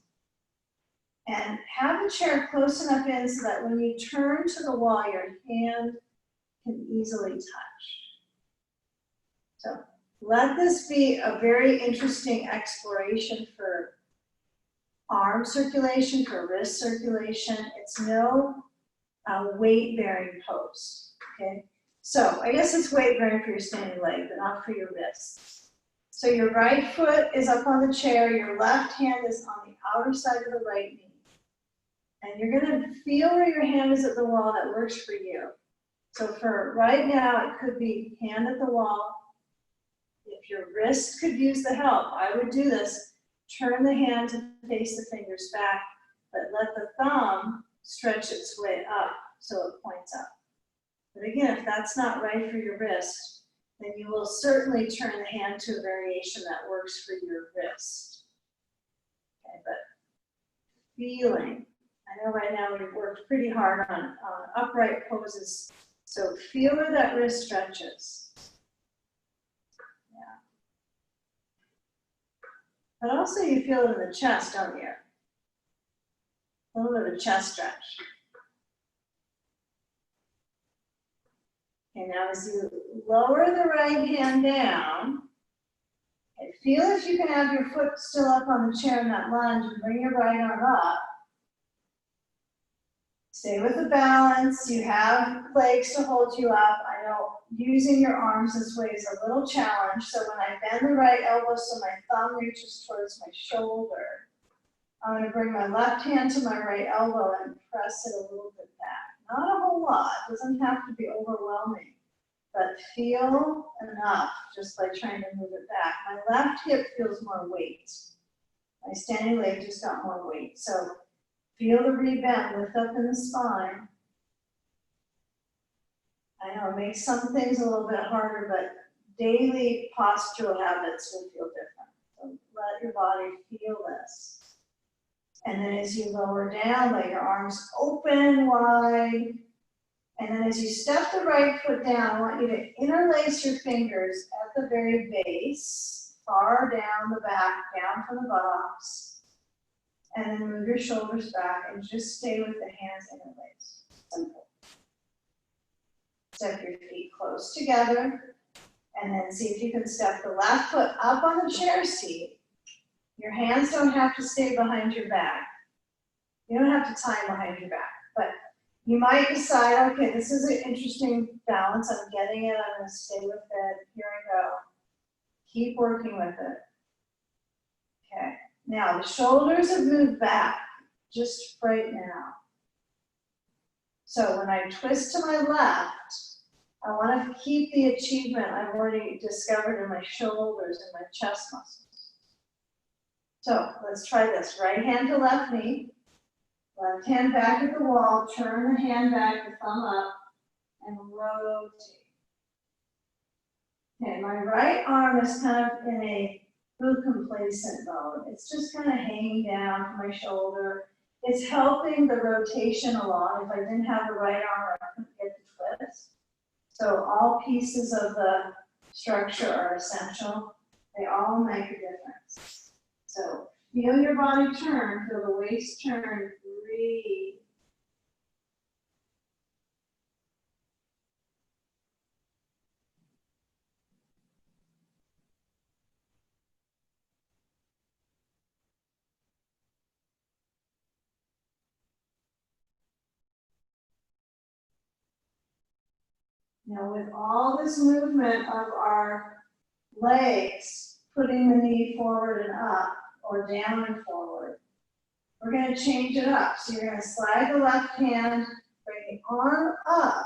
And have the chair close enough in so that when you turn to the wall, your hand can easily touch. So let this be a very interesting exploration for arm circulation, for wrist circulation. It's no weight-bearing pose, okay? So I guess it's weight-bearing for your standing leg, but not for your wrists. So your right foot is up on the chair, your left hand is on the outer side of the right knee. And you're gonna feel where your hand is at the wall that works for you. So for right now, it could be hand at the wall. If your wrist could use the help, I would do this. Turn the hand to face the fingers back, but let the thumb stretch its way up so it points up. But again, if that's not right for your wrist, then you will certainly turn the hand to a variation that works for your wrist. Okay, but feeling. I know right now we've worked pretty hard on upright poses, so feel where that wrist stretches. But also you feel it in the chest, don't you? A little bit of a chest stretch. Okay, now as you lower the right hand down, okay, feel if you can have your foot still up on the chair in that lunge and bring your right arm up. Stay with the balance. You have legs to hold you up. I know using your arms this way is a little challenge. So when I bend the right elbow so my thumb reaches towards my shoulder, I'm going to bring my left hand to my right elbow and press it a little bit back. Not a whole lot. It doesn't have to be overwhelming, but feel enough just by trying to move it back. My left hip feels more weight. My standing leg just got more weight. So feel the rebend, lift up in the spine. I know it makes some things a little bit harder, but daily postural habits will feel different. So let your body feel this. And then as you lower down, let your arms open wide. And then as you step the right foot down, I want you to interlace your fingers at the very base, far down the back, down from the buttocks. And then move your shoulders back and just stay with the hands interlaced. Simple. Step your feet close together. And then see if you can step the left foot up on the chair seat. Your hands don't have to stay behind your back. You don't have to tie them behind your back, but you might decide, okay, this is an interesting balance. I'm getting it. I'm going to stay with it. Here I go. Keep working with it. Okay. Now the shoulders have moved back just right now. So when I twist to my left, I want to keep the achievement I've already discovered in my shoulders and my chest muscles. So let's try this. Right hand to left knee. Left hand back at the wall. Turn the hand back, the thumb up, and rotate. Okay, my right arm is kind of in a full complacent mode. It's just kind of hanging down from my shoulder. It's helping the rotation along. If I didn't have the right arm, I couldn't get the twist. So all pieces of the structure are essential. They all make a difference. So feel your body turn, feel the waist turn, breathe. Now with all this movement of our legs, putting the knee forward and up, or down and forward, we're going to change it up. So you're going to slide the left hand, bring the arm up,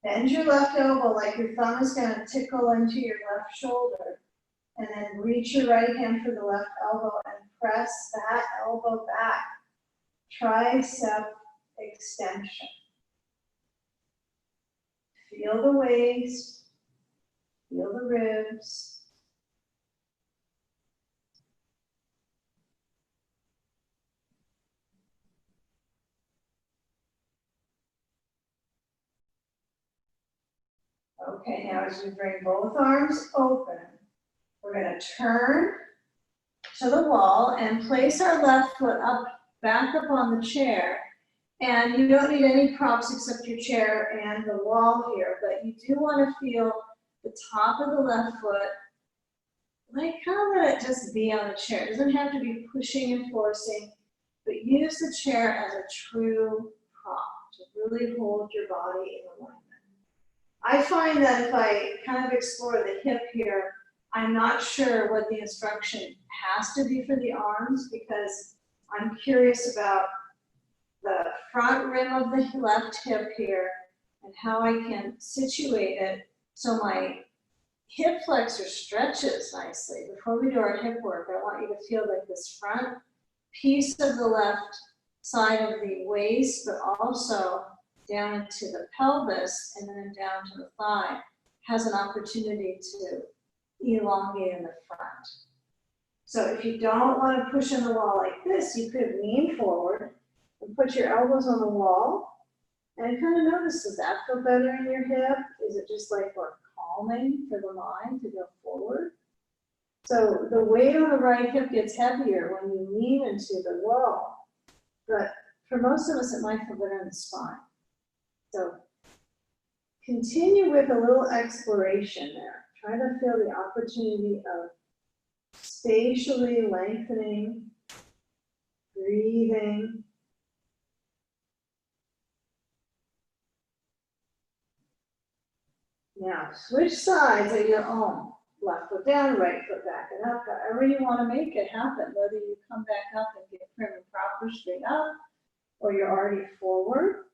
bend your left elbow like your thumb is going to tickle into your left shoulder, and then reach your right hand for the left elbow and press that elbow back. Tricep extension. Feel the waist, feel the ribs. Okay, now as we bring both arms open, we're going to turn to the wall and place our left foot up, back up on the chair. And you don't need any props except your chair and the wall here, but you do want to feel the top of the left foot, like kind of let it just be on the chair. It doesn't have to be pushing and forcing, but use the chair as a true prop to really hold your body in alignment. I find that if I kind of explore the hip here, I'm not sure what the instruction has to be for the arms because I'm curious about the front rim of the left hip here and how I can situate it so my hip flexor stretches nicely. Before we do our hip work, I want you to feel like this front piece of the left side of the waist, but also down into the pelvis and then down to the thigh has an opportunity to elongate in the front. So if you don't want to push in the wall like this, you could lean forward and put your elbows on the wall and kind of notice, does that feel better in your hip? Is it just like more calming for the mind to go forward? So the weight on the right hip gets heavier when you lean into the wall, but for most of us it might feel better in the spine. So continue with a little exploration there. Try to feel the opportunity of spatially lengthening, breathing. Now, switch sides at your own. Left foot down, right foot back and up, however you want to make it happen, whether you come back up and get prim and proper straight up, or you're already forward.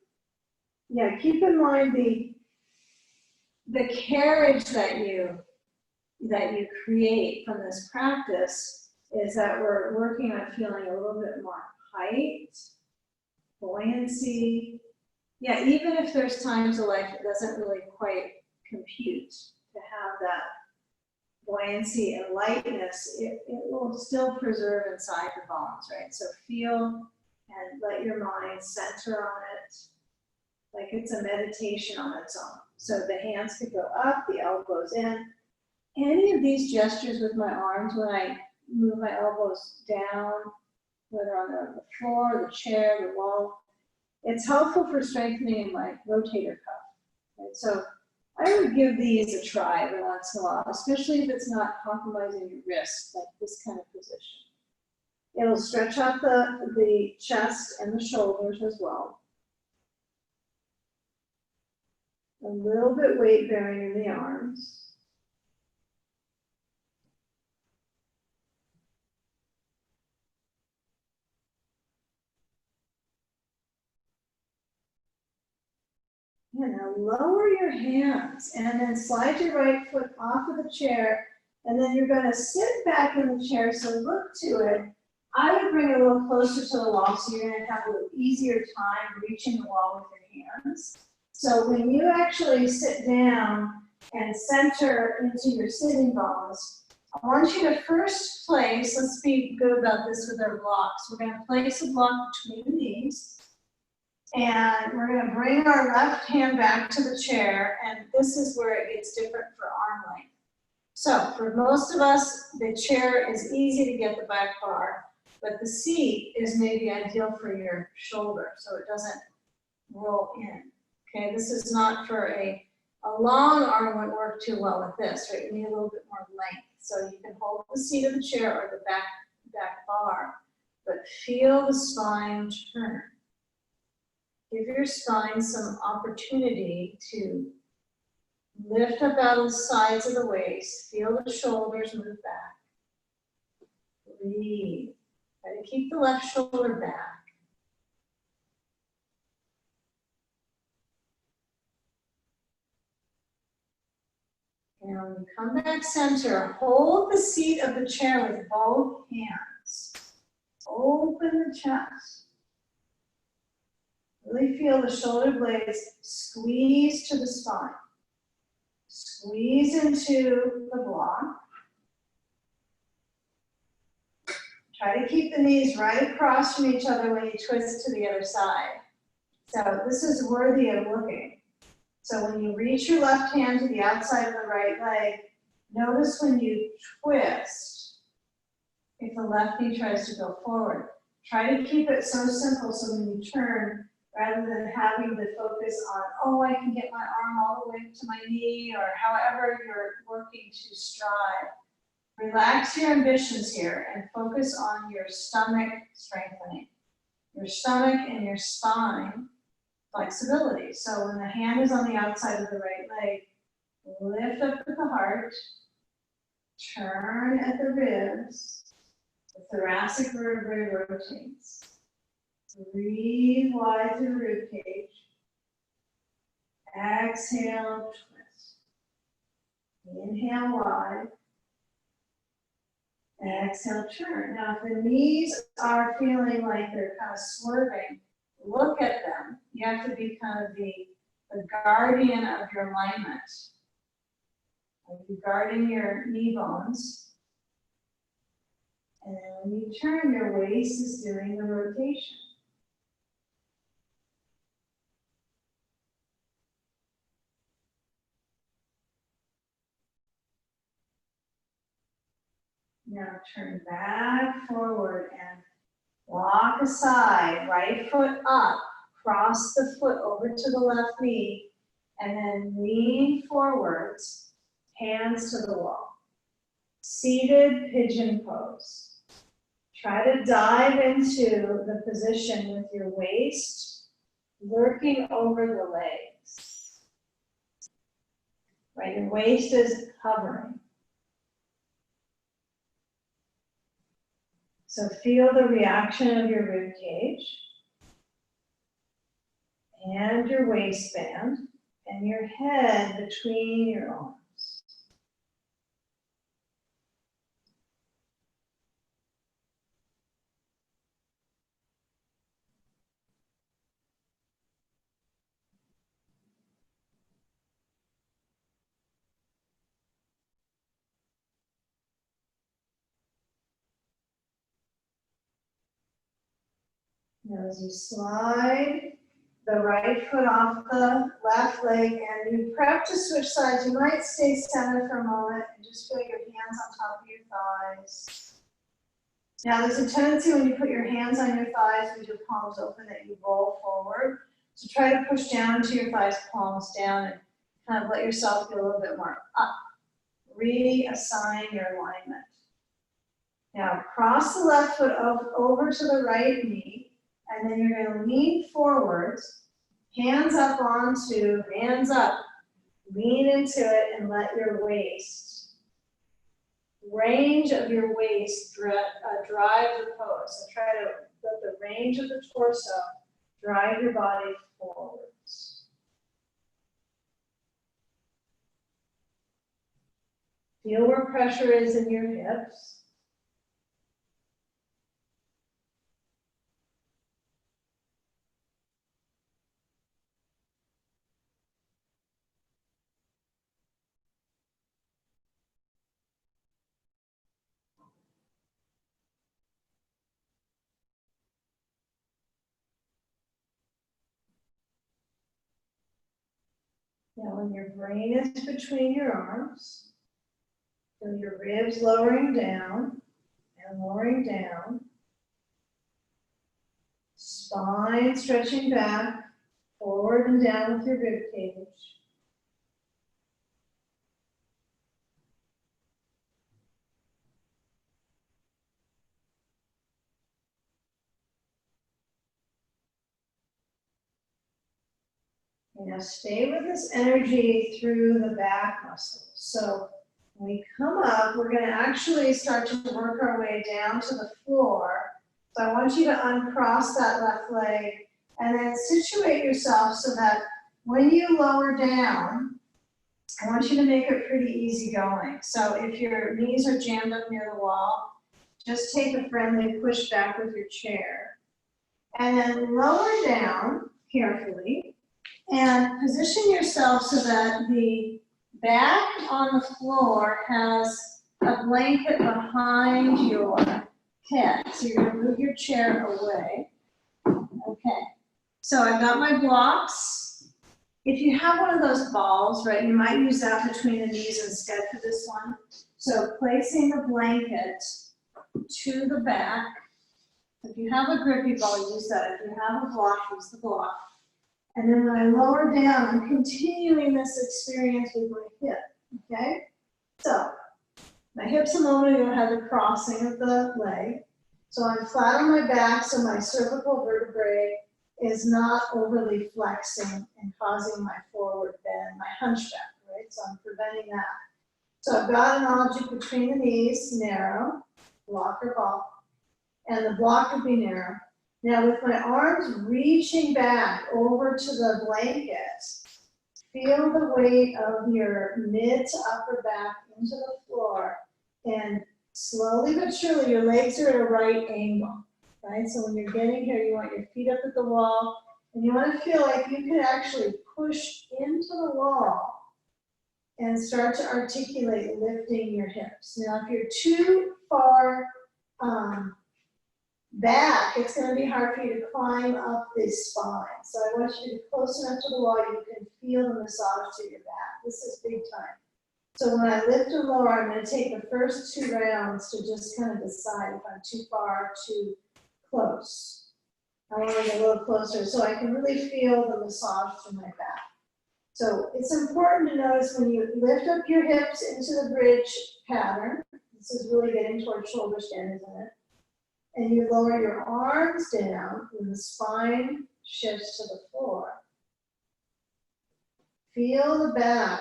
Yeah, keep in mind the carriage that you create from this practice is that we're working on feeling a little bit more height, buoyancy. Yeah, even if there's times of life that doesn't really quite compute to have that buoyancy and lightness, it will still preserve inside the bones, right? So feel and let your mind center on it like it's a meditation on its own. So the hands could go up, the elbows in. Any of these gestures with my arms when I move my elbows down, whether on the floor, the chair, the wall, it's helpful for strengthening in my rotator cuff. Right? So I would give these a try every once in a while, especially if it's not compromising your wrist, like this kind of position. It'll stretch out the chest and the shoulders as well. A little bit weight bearing in the arms. Yeah, now lower your hands and then slide your right foot off of the chair, and then you're going to sit back in the chair, so look to it. I would bring it a little closer to the wall so you're going to have a little easier time reaching the wall with your hands. So when you actually sit down and center into your sitting bones, I want you to first place, let's be good about this with our blocks. We're going to place a block between the knees. And we're going to bring our left hand back to the chair, and this is where it gets different for arm length. So for most of us, the chair is easy to get the back bar, but the seat is maybe ideal for your shoulder so it doesn't roll in. Okay, this is not for a long arm wouldn't work too well with this, right? You need a little bit more length. So you can hold the seat of the chair or the back bar, but feel the spine turn. Give your spine some opportunity to lift up out of the sides of the waist. Feel the shoulders move back. Breathe. Try to keep the left shoulder back. And when you come back center, hold the seat of the chair with both hands. Open the chest. Really feel the shoulder blades squeeze to the spine. Squeeze into the block. Try to keep the knees right across from each other when you twist to the other side. So this is worthy of looking. So when you reach your left hand to the outside of the right leg, notice when you twist, if the left knee tries to go forward. Try to keep it so simple so when you turn, rather than having to focus on, oh, I can get my arm all the way to my knee, or however you're working to strive. Relax your ambitions here and focus on your stomach strengthening, your stomach and your spine flexibility. So when the hand is on the outside of the right leg, lift up at the heart, turn at the ribs, the thoracic vertebrae rotates. Breathe wide through the rib cage. Exhale, twist. Inhale wide. Exhale, turn. Now, if the knees are feeling like they're kind of swerving, look at them. You have to be kind of the guardian of your alignment. You're guarding your knee bones. And then when you turn, your waist is doing the rotation. Now turn back forward and walk aside, right foot up, cross the foot over to the left knee, and then lean forwards, hands to the wall. Seated pigeon pose. Try to dive into the position with your waist lurking over the legs. right? Your waist is hovering. So feel the reaction of your rib cage and your waistband and your head between your arms. Now as you slide the right foot off the left leg and you prep to switch sides, you might stay centered for a moment and just feel your hands on top of your thighs. Now there's a tendency when you put your hands on your thighs with your palms open that you roll forward. So try to push down into your thighs, palms down, and kind of let yourself get a little bit more up. Reassign your alignment. Now cross the left foot over to the right knee, and then you're going to lean forwards, hands up onto, hands up, lean into it and let your waist, range of your waist drive the pose. So try to let the range of the torso drive your body forwards. Feel where pressure is in your hips. Now when your brain is between your arms, feel your ribs lowering down and lowering down. Spine stretching back, forward and down with your rib cage. And now stay with this energy through the back muscles. So when we come up, we're going to actually start to work our way down to the floor. So I want you to uncross that left leg and then situate yourself so that when you lower down, I want you to make it pretty easy going. So if your knees are jammed up near the wall, just take a friendly push back with your chair. And then lower down carefully and position yourself so that the back on the floor has a blanket behind your head. So you're going to move your chair away. Okay. So I've got my blocks. If you have one of those balls, right, you might use that between the knees instead for this one. So placing the blanket to the back. If you have a grippy ball, use that. If you have a block, use the block. And then when I lower down, I'm continuing this experience with my hip, okay? So my hips a moment ago had the crossing of the leg. So I'm flat on my back, so my cervical vertebrae is not overly flexing and causing my forward bend, my hunchback, right? So I'm preventing that. So I've got an object between the knees, narrow, block or ball, and the block would be narrow. Now with my arms reaching back over to the blanket, feel the weight of your mid to upper back into the floor, and slowly but surely your legs are at a right angle, right? So when you're getting here, you want your feet up at the wall, and you want to feel like you can actually push into the wall and start to articulate lifting your hips. Now if you're too far back, it's going to be hard for you to climb up this spine. So I want you to be close enough to the wall you can feel the massage to your back. This is big time. So when I lift and lower, I'm going to take the first 2 rounds to just kind of decide if I'm too far or too close. I want to get a little closer so I can really feel the massage to my back. So it's important to notice when you lift up your hips into the bridge pattern, this is really getting towards shoulder stand, isn't it? And you lower your arms down when the spine shifts to the floor. Feel the back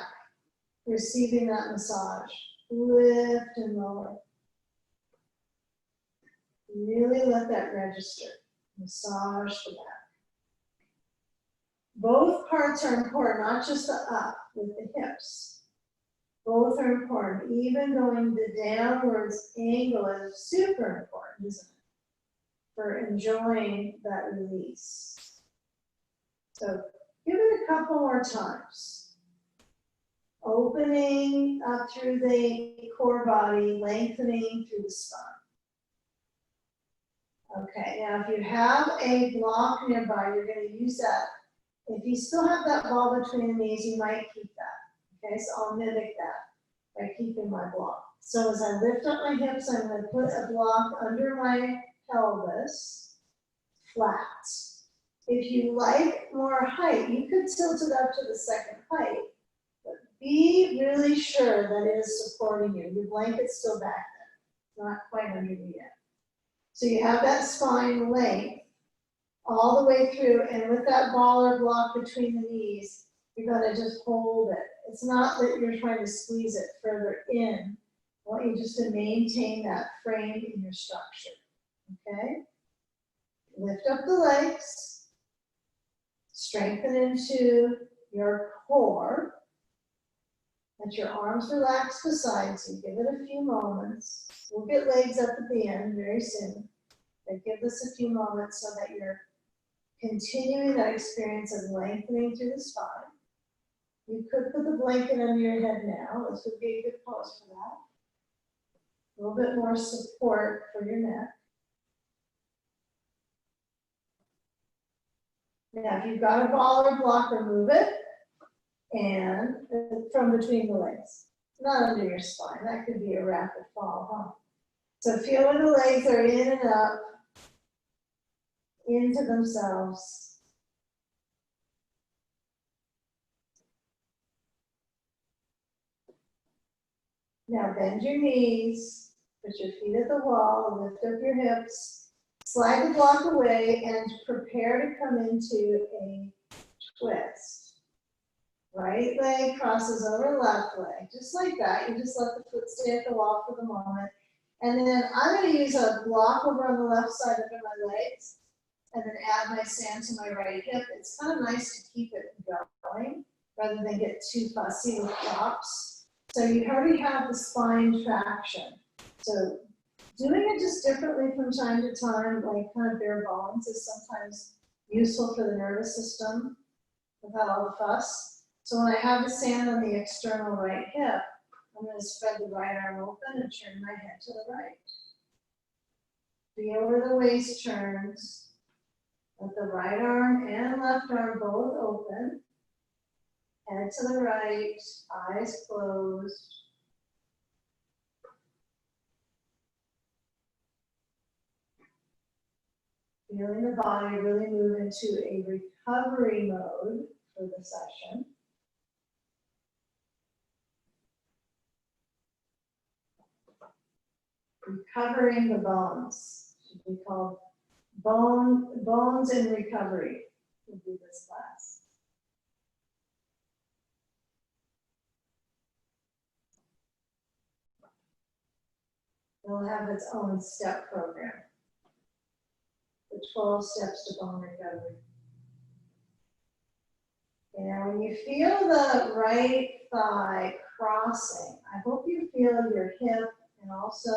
receiving that massage. Lift and lower. Really let that register. Massage the back. Both parts are important, not just the up with the hips. Both are important. Even going the downwards angle is super important, isn't it? For enjoying that release. So give it a couple more times. Opening up through the core body, lengthening through the spine. Okay, now if you have a block nearby, you're going to use that. If you still have that ball between the knees, you might keep that. Okay, so I'll mimic that by keeping my block. So as I lift up my hips, I'm going to put a block under my pelvis, flat. If you like more height, you could tilt it up to the second height, but be really sure that it is supporting you. Your blanket's still back there, not quite under you yet. So you have that spine length all the way through, and with that ball or block between the knees, you're going to just hold it. It's not that you're trying to squeeze it further in. I want you just to maintain that frame in your structure. Okay? Lift up the legs. Strengthen into your core. Let your arms relax beside you. Give it a few moments. We'll get legs up at the end very soon. But give this a few moments so that you're continuing that experience of lengthening through the spine. You could put the blanket under your head now. This would be a good pose for that. A little bit more support for your neck. Now, if you've got a ball or block, remove it and from between the legs, not under your spine. That could be a rapid fall, huh? So feel when the legs are in and up into themselves. Now bend your knees, put your feet at the wall, lift up your hips, slide the block away, and prepare to come into a twist. Right leg crosses over left leg, just like that. You just let the foot stay at the wall for the moment. And then I'm going to use a block over on the left side under my legs, and then add my sand to my right hip. It's kind of nice to keep it going, rather than get too fussy with drops. So you already have the spine traction. So doing it just differently from time to time, like kind of bare bones, is sometimes useful for the nervous system without all the fuss. So when I have the sand on the external right hip, I'm going to spread the right arm open and turn my head to the right. Feel where the waist turns. Let the right arm and left arm both open. Head to the right, eyes closed. Feeling the body really move into a recovery mode for the session. Recovering the bones should be called bones in recovery. Would be this class. It'll have its own step program. The 12 steps to bone recovery. Okay, now when you feel the right thigh crossing, I hope you feel your hip and also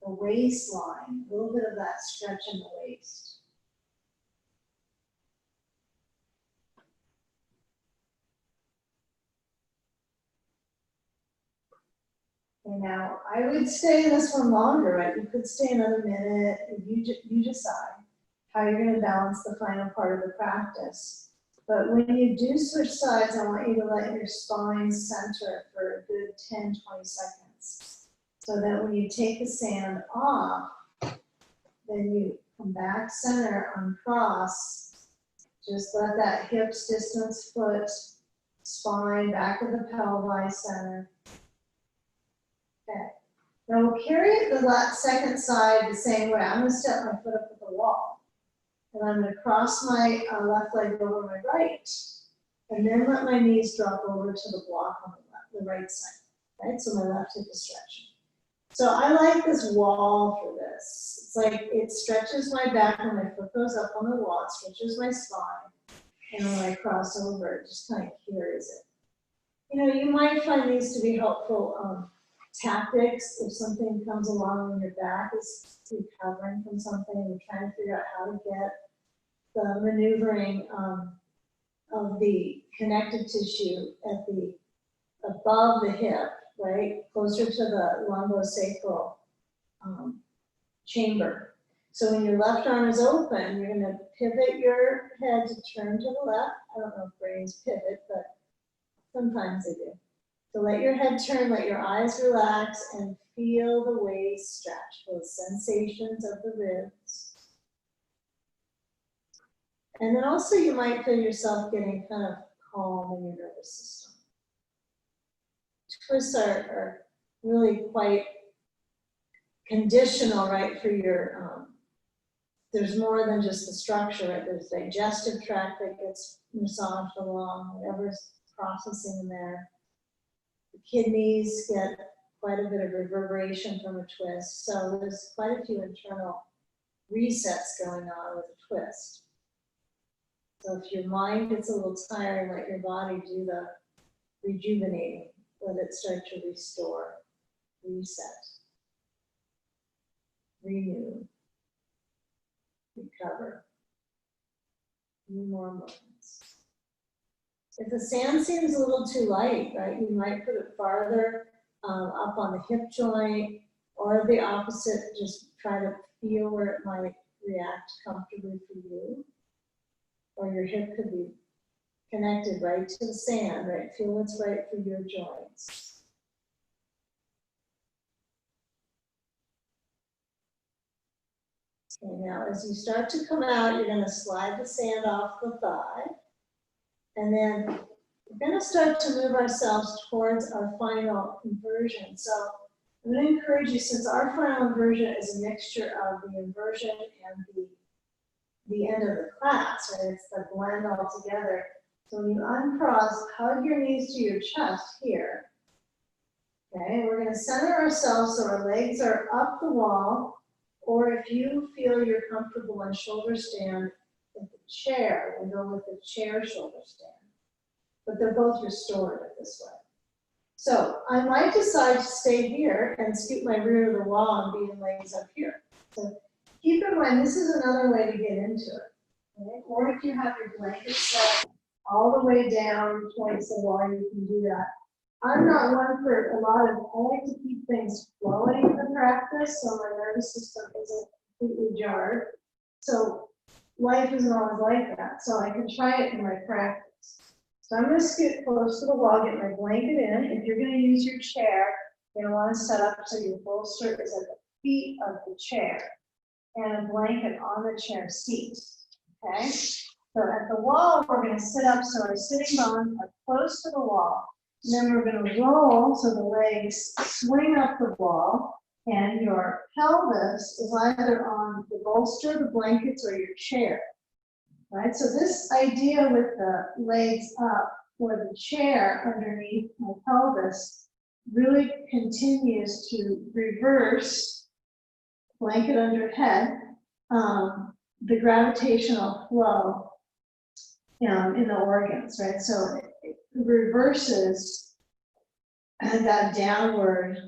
the waistline, a little bit of that stretch in the waist. Okay, now I would stay in this one longer, right? You could stay another minute. You decide how you're going to balance the final part of the practice. But when you do switch sides, I want you to let your spine center for a good 10, 20 seconds. So that when you take the sand off, then you come back center, uncross. Just let that hips distance foot, spine, back of the pelvi center. Okay. Now we'll carry it the second side the same way. I'm going to step my foot up at the wall. And I'm going to cross my left leg over my right. And then let my knees drop over to the block on the left. the right side, right? So my left hip is stretching. So I like this wall for this. It's like it stretches my back when my foot goes up on the wall, it stretches my spine, and when I cross over, it just kind of carries it. You know, you might find these to be helpful tactics if something comes along when your back is recovering from something and you're trying to figure out how to get the maneuvering of the connective tissue at the above the hip, right, closer to the lumbosacral chamber. So when your left arm is open, you're going to pivot your head to turn to the left. I don't know if brains pivot, but sometimes they do. So let your head turn, let your eyes relax, and feel the waist stretch, those sensations of the ribs. And then also you might feel yourself getting kind of calm in your nervous system. Twists are really quite conditional, right, for your, there's more than just the structure, right? There's digestive tract that gets massaged along, whatever's processing in there. The kidneys get quite a bit of reverberation from a twist. So there's quite a few internal resets going on with a twist. So if your mind gets a little tired, let your body do the rejuvenating. Let it start to restore, reset, renew, recover. Few more moments. If the sand seems a little too light, right, you might put it farther up on the hip joint, or the opposite, just try to feel where it might react comfortably for you. Or your hip could be connected right to the sand, right? Feel what's right for your joints. Okay, now as you start to come out, you're going to slide the sand off the thigh. And then we're going to start to move ourselves towards our final inversion. So I'm going to encourage you, since our final inversion is a mixture of the inversion and the end of the class, right? It's the blend all together. So when you uncross, hug your knees to your chest here. Okay, and we're going to center ourselves so our legs are up the wall, or if you feel you're comfortable in shoulder stand with the chair, we'll go with the chair shoulder stand. But they're both restorative this way. So I might decide to stay here and scoot my rear to the wall and be in legs up here. So keep in mind, this is another way to get into it. Okay? Or if you have your blanket set all the way down towards the wall, you can do that. I'm not one for a lot of, I like to keep things flowing in the practice so my nervous system isn't completely jarred. So life isn't always like that. So I can try it in my practice. So I'm going to scoot close to the wall, get my blanket in. If you're going to use your chair, you're going to want to set up so your bolster is at the feet of the chair and a blanket on the chair seat. Okay? So at the wall, we're going to sit up so our sitting bones are close to the wall. And then we're going to roll so the legs swing up the wall and your pelvis is either on the bolster, the blankets, or your chair. Right, so this idea with the legs up or the chair underneath my pelvis really continues to reverse, blanket under head, the gravitational flow in the organs, right? So it reverses that downward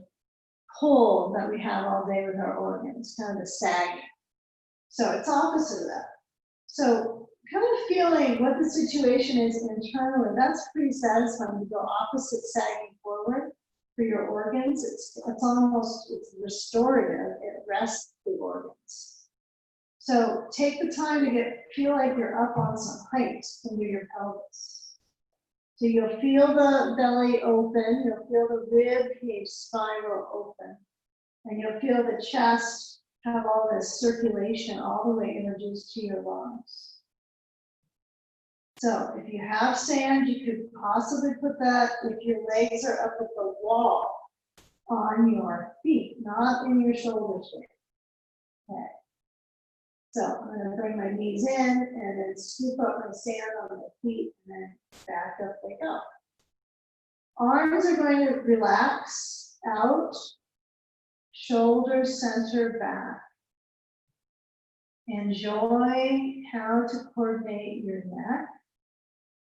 pull that we have all day with our organs, kind of the sag. So it's opposite of that. So kind of feeling what the situation is internally, that's pretty satisfying to go opposite sagging forward for your organs. It's restorative, it rests the organs. So take the time to feel like you're up on some height under your pelvis. So you'll feel the belly open, you'll feel the rib cage spiral open, and you'll feel the chest have all this circulation all the way introduced to your lungs. So if you have sand, you could possibly put that if your legs are up at the wall on your feet, not in your shoulders. Okay. So I'm going to bring my knees in and then scoop up my sand on my feet and then back up they go. Arms are going to relax out, shoulders center back. Enjoy how to coordinate your neck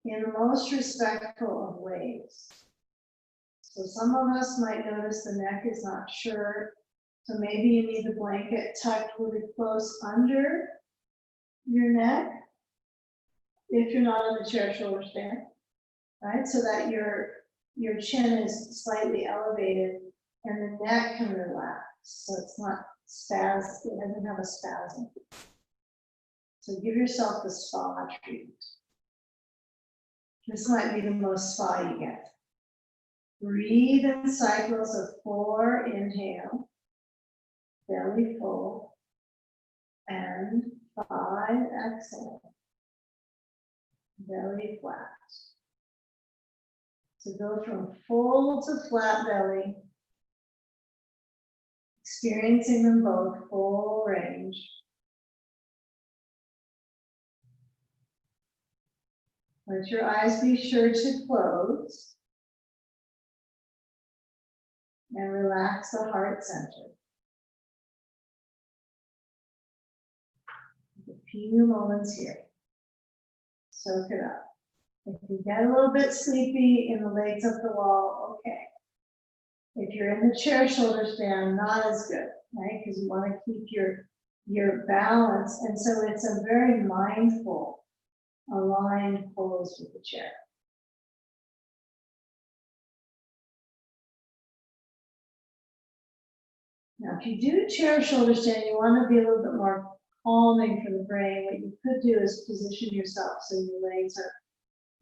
in the most respectful of ways. So some of us might notice the neck is not sure, so maybe you need the blanket tucked really close under your neck if you're not on the chair shoulder stand, right? So that your chin is slightly elevated and the neck can relax, so it's not spasm, it doesn't have a spasm. So give yourself the spa treatment. This might be the most spa you get. Breathe in cycles of 4, inhale, belly full, and 5, exhale, belly flat. So go from full to flat belly, experiencing them both full range. Let your eyes be sure to close and relax the heart center. A few moments here. Soak it up. If you get a little bit sleepy in the legs up the wall, okay. If you're in the chair shoulder stand, not as good, right? Because you want to keep your balance. And so it's a very mindful, aligned pose with the chair. Now, if you do chair shoulder stand, you want to be a little bit more calming for the brain. What you could do is position yourself so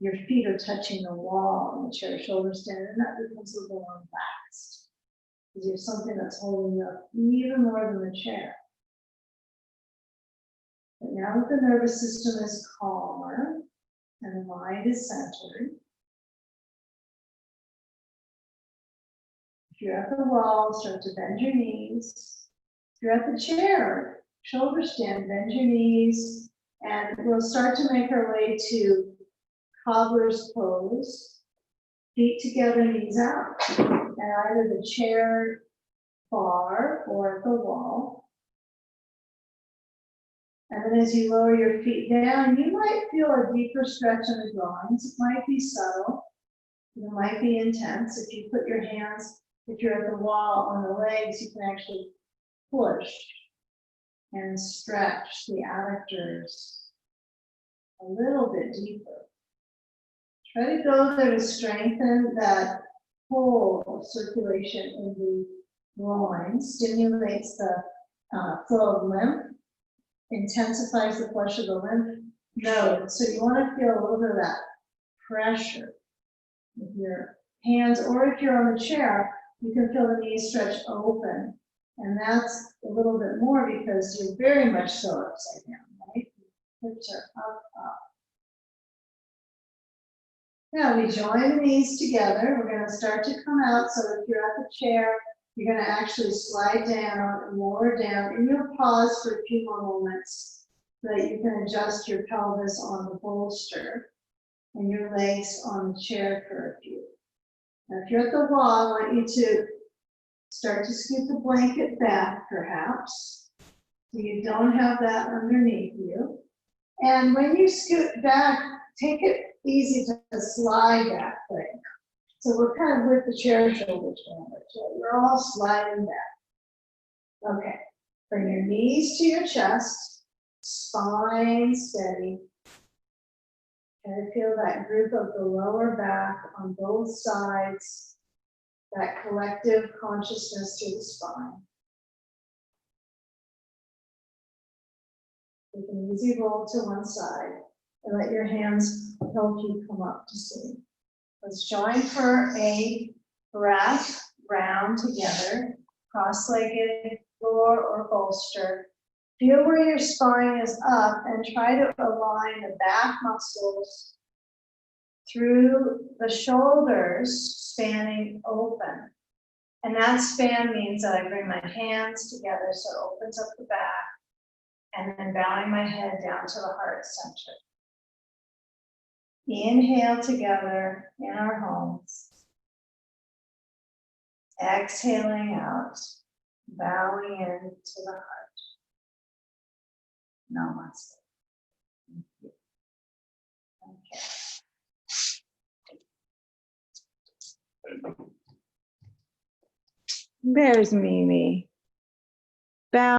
your feet are touching the wall in the chair shoulder stand, and that becomes a little more relaxed. Because you have something that's holding you up even more than the chair. But now that the nervous system is calmer and the mind is centered, if you're at the wall, start to bend your knees. If you're at the chair, shoulder stand, bend your knees, and we'll start to make our way to cobbler's pose, feet together, knees out, and either the chair bar or the wall. And then as you lower your feet down, you might feel a deeper stretch in the groins. It might be subtle, it might be intense. If you put your hands, if you're at the wall on the legs, you can actually push and stretch the adductors a little bit deeper. Try to go there to strengthen that whole circulation in the groin, stimulates the flow of lymph, intensifies the flush of the lymph node. So you want to feel a little bit of that pressure with your hands, or if you're on the chair, you can feel the knees stretch open. And that's a little bit more because you're very much so upside down, right? Hips are up, up. Now we join the knees together. We're going to start to come out. So if you're at the chair, you're going to actually slide down and lower down. And you'll pause for a few more moments so that you can adjust your pelvis on the bolster and your legs on the chair for a few. Now if you're at the wall, I want you to start to scoot the blanket back, perhaps, so you don't have that underneath you. And when you scoot back, take it easy to slide that thing. So we're kind of with the chair shoulder stand. So we're all sliding back. Okay, bring your knees to your chest, spine steady. And feel that group of the lower back on both sides, that collective consciousness through the spine. Take an easy roll to one side and let your hands help you come up to sleep. Let's join for a breath, round together, cross-legged floor or bolster. Feel where your spine is up and try to align the back muscles through the shoulders, spanning open. And that span means that I bring my hands together so it opens up the back, and then bowing my head down to the heart center. Inhale together in our homes. Exhaling out, bowing into the heart. Namaste. Thank you. Okay. There's Mimi. Bow.